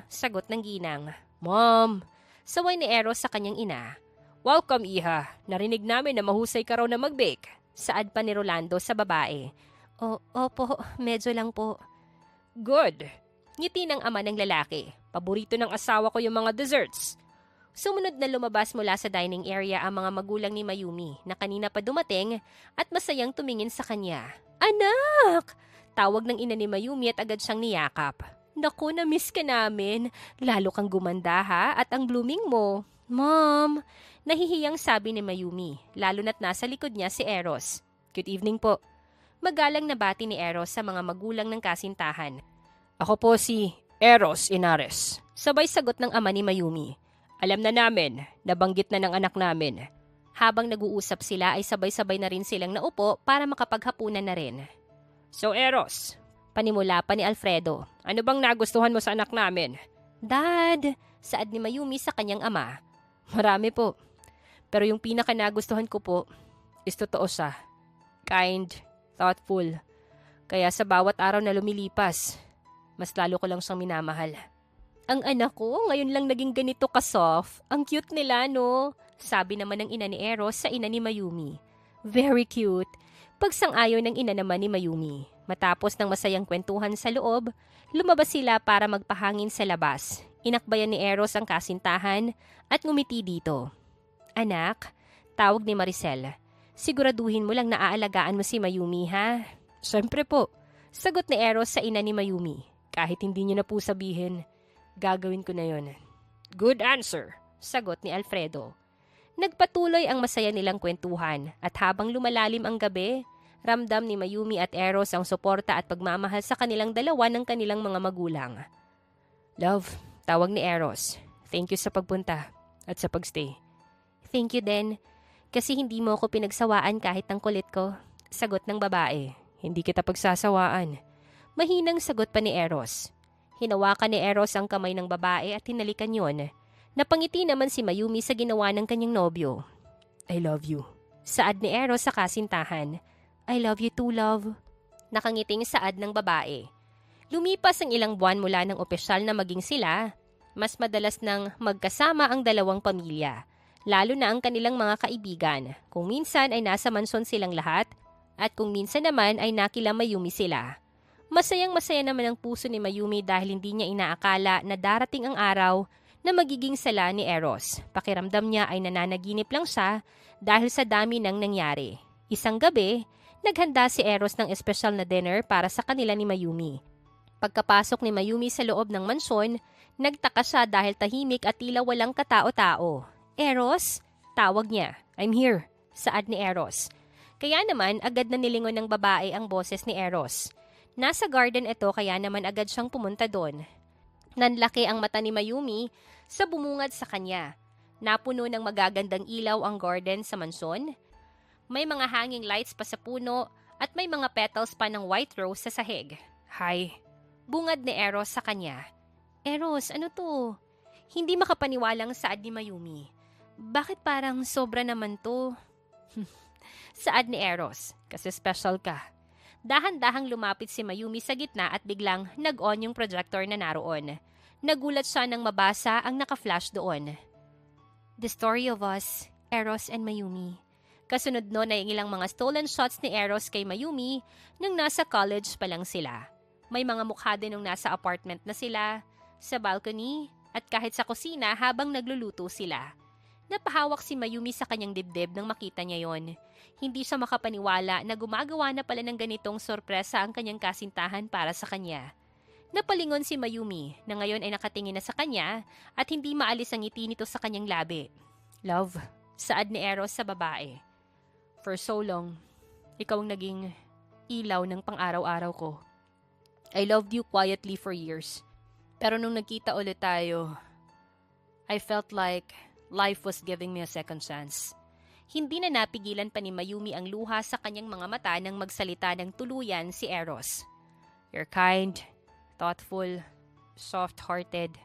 sagot ng ginang. Mom! Saway ni Eros sa kanyang ina. Welcome, Iha. Narinig namin na mahusay ka raw na mag-bake. Saad pa ni Rolando sa babae. Opo, medyo lang po. Good. Ngiti ng ama ng lalaki. Paborito ng asawa ko yung mga desserts. Sumunod na lumabas mula sa dining area ang mga magulang ni Mayumi na kanina pa dumating at masayang tumingin sa kanya. Anak! Tawag ng ina ni Mayumi at agad siyang niyakap. Naku, na-miss ka namin. Lalo kang gumanda ha at ang blooming mo. Mom! Nahihiyang sabi ni Mayumi, lalo na't nasa likod niya si Eros. Good evening po. Magalang na bati ni Eros sa mga magulang ng kasintahan. Ako po si Eros Inares. Sabay sagot ng ama ni Mayumi. Alam na namin, nabanggit na ng anak namin. Habang nag-uusap sila ay sabay-sabay na rin silang naupo para makapaghapunan na rin. So Eros, panimula pa ni Alfredo. Ano bang nagustuhan mo sa anak namin? Dad, saad ni Mayumi sa kanyang ama. Marami po. Pero yung pinaka nagustuhan ko po is totoo siya. Kind, thoughtful. Kaya sa bawat araw na lumilipas, mas lalo ko lang siyang minamahal. Ang anak ko, ngayon lang naging ganito ka-soft. Ang cute nila, no? Sabi naman ng ina ni Eros sa ina ni Mayumi. Very cute. Pagsang-ayon ng ina naman ni Mayumi. Matapos ng masayang kwentuhan sa loob, lumabas sila para magpahangin sa labas. Inakbayan ni Eros ang kasintahan at ngumiti dito. Anak, tawag ni Maricel. Siguraduhin mo lang na aalagaan mo si Mayumi, ha? Siyempre po. Sagot ni Eros sa ina ni Mayumi. Kahit hindi niyo na po sabihin, gagawin ko na yon. Good answer, sagot ni Alfredo. Nagpatuloy ang masaya nilang kwentuhan at habang lumalalim ang gabi, ramdam ni Mayumi at Eros ang suporta at pagmamahal sa kanilang dalawa ng kanilang mga magulang. Love, tawag ni Eros. Thank you sa pagpunta at sa pagstay. Thank you din, kasi hindi mo ako pinagsawaan kahit ang kulit ko, sagot ng babae. Hindi kita pagsasawaan. Mahinang sagot pa ni Eros. Hinawakan ni Eros ang kamay ng babae at hinalikan yon. Napangiti naman si Mayumi sa ginawa ng kanyang nobyo. I love you. Saad ni Eros sa kasintahan. I love you too, love. Nakangiting saad ng babae. Lumipas ang ilang buwan mula ng opisyal na maging sila. Mas madalas nang magkasama ang dalawang pamilya, lalo na ang kanilang mga kaibigan. Kung minsan ay nasa mansyon silang lahat, at kung minsan naman ay nakila Mayumi sila. Masayang-masaya naman ang puso ni Mayumi dahil hindi niya inaakala na darating ang araw na magiging sala ni Eros. Pakiramdam niya ay nananaginip lang siya dahil sa dami ng nangyari. Isang gabi, naghanda si Eros ng espesyal na dinner para sa kanila ni Mayumi. Pagkapasok ni Mayumi sa loob ng mansyon, nagtaka siya dahil tahimik at tila walang katao-tao. Eros? Tawag niya. I'm here. Saad ni Eros. Kaya naman agad na nilingon ng babae ang boses ni Eros. Nasa garden ito kaya naman agad siyang pumunta doon. Nanlaki ang mata ni Mayumi sa bumungad sa kanya. Napuno ng magagandang ilaw ang garden sa mansyon. May mga hanging lights pa sa puno at may mga petals pa ng white rose sa sahig. Hi. Bungad ni Eros sa kanya. Eros, ano to? Hindi makapaniwalang saad ni Mayumi. Bakit parang sobra naman to? Saad ni Eros, kasi special ka. Dahan-dahang lumapit si Mayumi sa gitna at biglang nag-on yung projector na naroon. Nagulat siya nang mabasa ang naka-flash doon. The story of us, Eros and Mayumi. Kasunod noon ay ilang mga stolen shots ni Eros kay Mayumi nang nasa college pa lang sila. May mga mukha din nung nasa apartment na sila, sa balcony, at kahit sa kusina habang nagluluto sila. Napahawak si Mayumi sa kanyang dibdib nang makita niya yon. Hindi siya makapaniwala na gumagawa na pala ng ganitong sorpresa ang kanyang kasintahan para sa kanya. Napalingon si Mayumi na ngayon ay nakatingin na sa kanya at hindi maalis ang ngiti nito sa kanyang labi. Love, saad ni Eros sa babae. For so long, ikaw ang naging ilaw ng pang-araw-araw ko. I loved you quietly for years. Pero nung nagkita ulit tayo, I felt like life was giving me a second chance. Hindi na napigilan pa ni Mayumi ang luha sa kanyang mga mata nang magsalita ng tuluyan si Eros. You're kind, thoughtful, soft-hearted,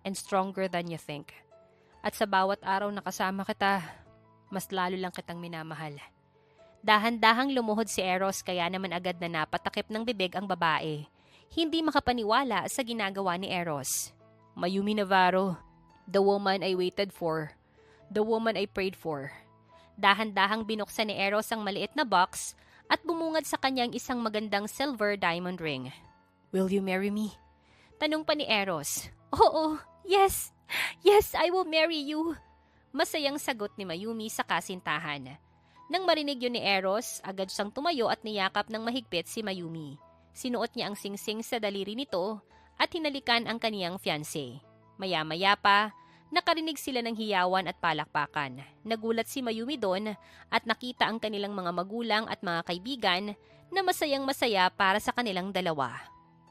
and stronger than you think. At sa bawat araw na kasama kita, mas lalo lang kitang minamahal. Dahan-dahang lumuhod si Eros kaya naman agad na napatakip ng bibig ang babae. Hindi makapaniwala sa ginagawa ni Eros. Mayumi Navarro, the woman I waited for, the woman I prayed for. Dahan-dahang binuksan ni Eros ang maliit na box at bumungad sa kanyang isang magandang silver diamond ring. Will you marry me? Tanong pa ni Eros. Oo, yes, yes, I will marry you. Masayang sagot ni Mayumi sa kasintahan. Nang marinig yun ni Eros, agad siyang tumayo at niyakap ng mahigpit si Mayumi. Sinuot niya ang singsing sa daliri nito at hinalikan ang kaniyang fiancé. Maya-maya pa, nakarinig sila ng hiyawan at palakpakan. Nagulat si Mayumi doon at nakita ang kanilang mga magulang at mga kaibigan na masayang-masaya para sa kanilang dalawa.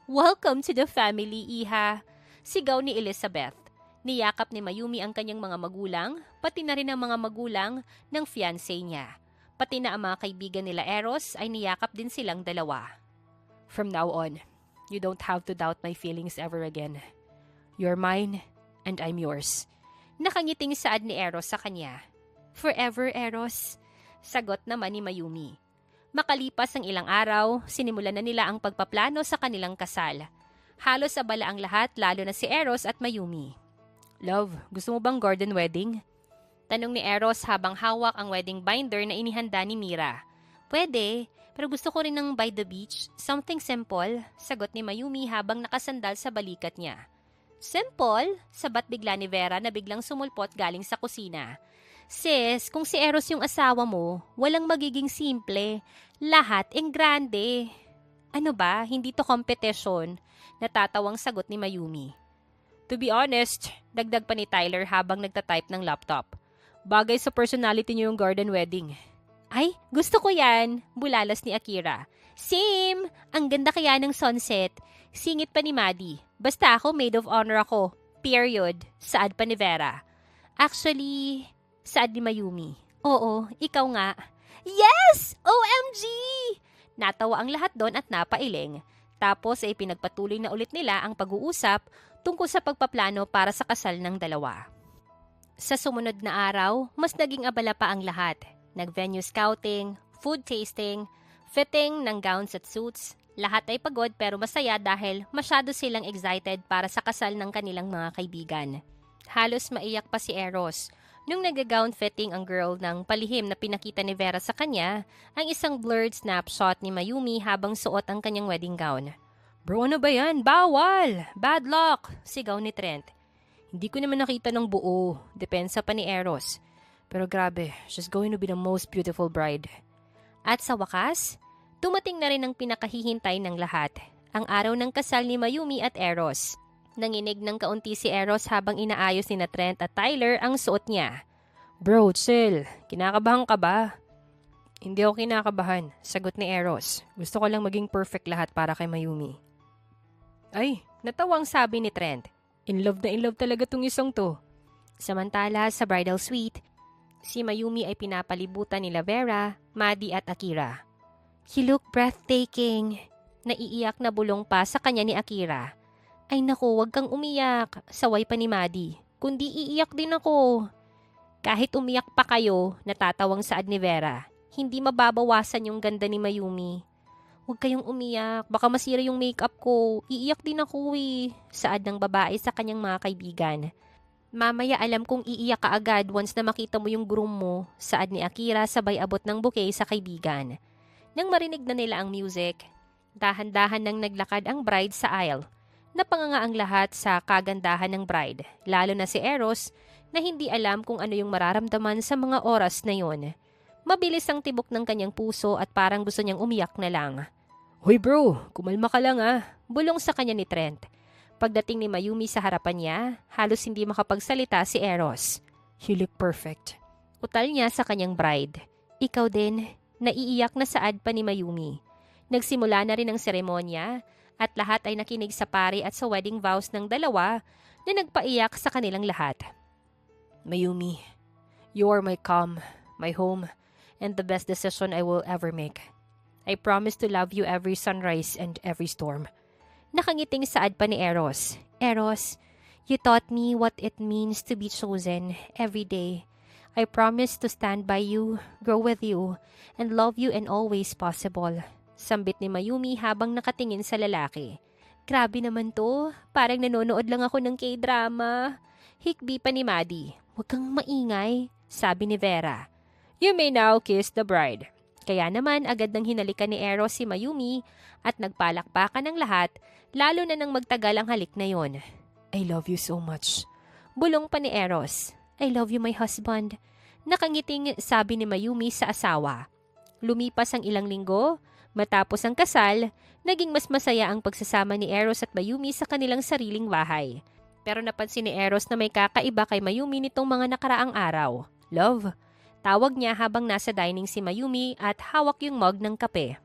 Welcome to the family, Iha! Sigaw ni Elizabeth. Niyakap ni Mayumi ang kanyang mga magulang, pati na rin ang mga magulang ng fiancé niya. Pati na ang mga kaibigan nila Eros ay niyakap din silang dalawa. From now on, you don't have to doubt my feelings ever again. You're mine, and I'm yours. Nakangiting saad ni Eros sa kanya. Forever, Eros. Sagot naman ni Mayumi. Makalipas ang ilang araw, sinimulan na nila ang pagpaplano sa kanilang kasal. Halos abala ang lahat, lalo na si Eros at Mayumi. Love, gusto mo bang garden wedding? Tanong ni Eros habang hawak ang wedding binder na inihanda ni Mira. Pwede, pero gusto ko rin ng by the beach, something simple, sagot ni Mayumi habang nakasandal sa balikat niya. Simple? Sabat bigla ni Vera na biglang sumulpot galing sa kusina. Sis, kung si Eros yung asawa mo, walang magiging simple. Lahat ang grande. Ano ba? Hindi to competition. Natatawang sagot ni Mayumi. To be honest, dagdag pa ni Tyler habang nagtatype ng laptop. Bagay sa personality niyo yung garden wedding. Ay, gusto ko yan, bulalas ni Akira. Same! Ang ganda kaya ng sunset. Singit pa ni Maddie. Basta ako, maid of honor ako. Period. Saad pa ni Vera. Actually, saad ni Mayumi. Oo, ikaw nga. Yes! OMG! Natawa ang lahat doon at napailing. Tapos ay pinagpatuloy na ulit nila ang pag-uusap tungkol sa pagpaplano para sa kasal ng dalawa. Sa sumunod na araw, mas naging abala pa ang lahat. Nag-venue scouting, food tasting, fitting ng gowns at suits. Lahat ay pagod pero masaya dahil masyado silang excited para sa kasal ng kanilang mga kaibigan. Halos maiyak pa si Eros nung nag-gown fitting ang girl ng palihim na pinakita ni Vera sa kanya ang isang blurred snapshot ni Mayumi habang suot ang kanyang wedding gown. "Bro, ano ba yan? Bawal! Bad luck!" sigaw ni Trent. "Hindi ko naman nakita ng buo," depensa pa ni Eros. "Pero grabe, she's going to be the most beautiful bride." At sa wakas, dumating na rin ang pinakahihintay ng lahat, ang araw ng kasal ni Mayumi at Eros. Nanginig ng kaunti si Eros habang inaayos ni na Trent at Tyler ang suot niya. "Bro, chill. Kinakabahan ka ba?" "Hindi ako kinakabahan," sagot ni Eros. "Gusto ko lang maging perfect lahat para kay Mayumi." Ay, natawang sabi ni Trent. In love talaga tong isang to. Samantala sa bridal suite, si Mayumi ay pinapalibutan nila Vera, Maddie at Akira. "You look breathtaking." Naiiyak na bulong pa sa kanya ni Akira. "Ay naku, wag kang umiyak," saway pa ni Maddie. "Kundi iiyak din ako." Kahit umiyak pa kayo, natatawang saad ni Vera. Hindi mababawasan yung ganda ni Mayumi. "Huwag kayong umiyak, baka masira yung makeup ko. Iiyak din ako eh," saad ng babae sa kanyang mga kaibigan. "Mamaya alam kong iiyak ka agad once na makita mo yung groom mo," saad ni Akira sabay abot ng bouquet sa kaibigan. Nang marinig na nila ang music, dahan-dahan nang naglakad ang bride sa aisle. Napanganga ang lahat sa kagandahan ng bride, lalo na si Eros na hindi alam kung ano yung mararamdaman sa mga oras na yon. Mabilis ang tibok ng kanyang puso at parang gusto niyang umiyak na lang. "Hoy bro, kumalma ka lang ah," bulong sa kanya ni Trent. Pagdating ni Mayumi sa harapan niya, halos hindi makapagsalita si Eros. "You look perfect." Utal niya sa kanyang bride. "Ikaw din." Naiiyak na saad pa ni Mayumi. Nagsimula na rin ang seremonya at lahat ay nakinig sa pari at sa wedding vows ng dalawa na nagpaiyak sa kanilang lahat. "Mayumi, you are my calm, my home, and the best decision I will ever make. I promise to love you every sunrise and every storm." Nakangiting saad pa ni Eros. "Eros, you taught me what it means to be chosen every day. I promise to stand by you, grow with you, and love you in all ways possible." Sambit ni Mayumi habang nakatingin sa lalaki. "Grabe naman to, parang nanonood lang ako ng K-drama." Hikbi pa ni Maddie. "Huwag kang maingay," sabi ni Vera. "You may now kiss the bride." Kaya naman agad nang hinalikan ni Eros si Mayumi at nagpalakpakan ng lahat, lalo na nang magtagal ang halik na yon. "I love you so much." Bulong pa ni Eros. "I love you, my husband." Nakangiting sabi ni Mayumi sa asawa. Lumipas ang ilang linggo, matapos ang kasal, naging mas masaya ang pagsasama ni Eros at Mayumi sa kanilang sariling bahay. Pero napansin ni Eros na may kakaiba kay Mayumi nitong mga nakaraang araw. "Love," tawag niya habang nasa dining si Mayumi at hawak yung mug ng kape.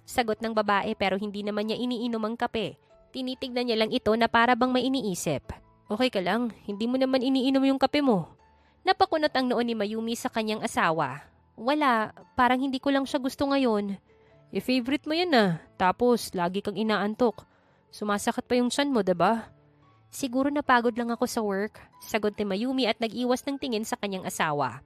Sagot ng babae pero hindi naman niya iniinom ang kape. Tinitignan niya lang ito na para bang may iniisip. "Okay ka lang, hindi mo naman iniinom yung kape mo." Napakunot ang noon ni Mayumi sa kanyang asawa. "Wala, parang hindi ko lang siya gusto ngayon." Favorite mo yan ah, tapos lagi kang inaantok. Sumasakit pa yung tiyan mo, diba? "Siguro napagod lang ako sa work," sagot ni Mayumi at nag-iwas ng tingin sa kanyang asawa.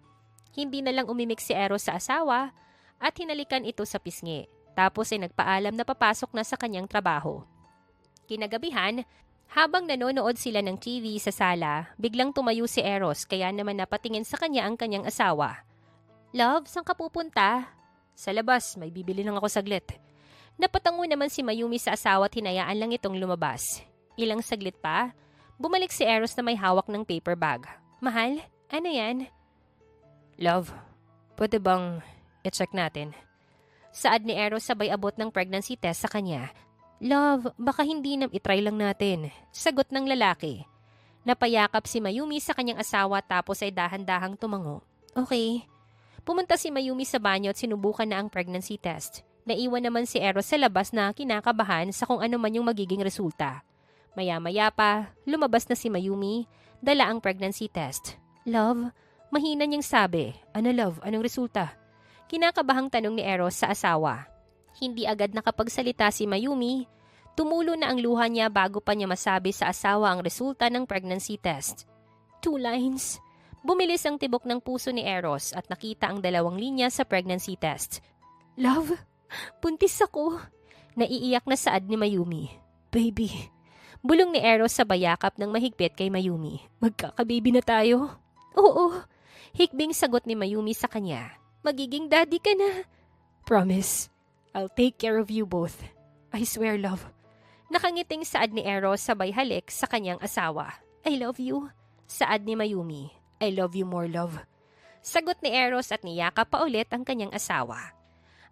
Hindi na lang umimik si Eros sa asawa at hinalikan ito sa pisngi. Tapos ay nagpaalam na papasok na sa kanyang trabaho. Kinagabihan, habang nanonood sila ng TV sa sala, biglang tumayo si Eros kaya naman napatingin sa kanya ang kanyang asawa. "Love, saan ka pupunta?" "Sa labas, may bibili lang ako saglit." Napatango naman si Mayumi sa asawa at hinayaan lang itong lumabas. Ilang saglit pa, bumalik si Eros na may hawak ng paper bag. "Mahal, ano yan?" "Love, pwede bang i-check natin?" Saad ni Eros sabay abot ng pregnancy test sa kanya. "Love, baka hindi itry lang natin," sagot ng lalaki. Napayakap si Mayumi sa kanyang asawa tapos ay dahan-dahang tumango. "Okay." Pumunta si Mayumi sa banyo at sinubukan na ang pregnancy test. Naiwan naman si Eros sa labas na kinakabahan sa kung ano man yung magiging resulta. Maya-maya pa, lumabas na si Mayumi, dala ang pregnancy test. "Love," mahina niyang sabi. "Ano love? Anong resulta?" Kinakabahang tanong ni Eros sa asawa. Hindi agad nakapagsalita si Mayumi, Tumulo na ang luha niya bago pa niya masabi sa asawa ang resulta ng pregnancy test. 2 lines. Bumilis ang tibok ng puso ni Eros at nakita ang 2 linya sa pregnancy test. Love, buntis ako. Naiiyak na saad ni Mayumi. Baby. Bulong ni Eros sa bayakap ng mahigpit kay Mayumi. Magkakababy na tayo. Oo. Hikbing sagot ni Mayumi sa kanya. Magiging daddy ka na. Promise, I'll take care of you both. I swear, love. Nakangiting saad ni Eros sabay halik sa kanyang asawa. I love you. Saad ni Mayumi. I love you more, love. Sagot ni Eros at niyakap pa ulit ang kanyang asawa.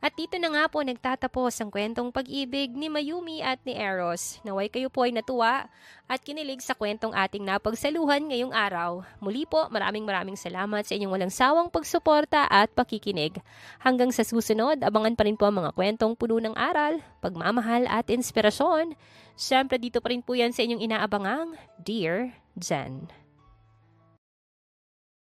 At dito na nga po nagtatapos ang kwentong pag-ibig ni Mayumi at ni Eros. Naway kayo po ay natuwa at kinilig sa kwentong ating napagsaluhan ngayong araw. Muli po, maraming salamat sa inyong walang sawang pagsuporta at pakikinig. Hanggang sa susunod, abangan pa rin po ang mga kwentong puno ng aral, pagmamahal at inspirasyon. Siyempre dito pa rin po yan sa inyong inaabangang Dear Jen.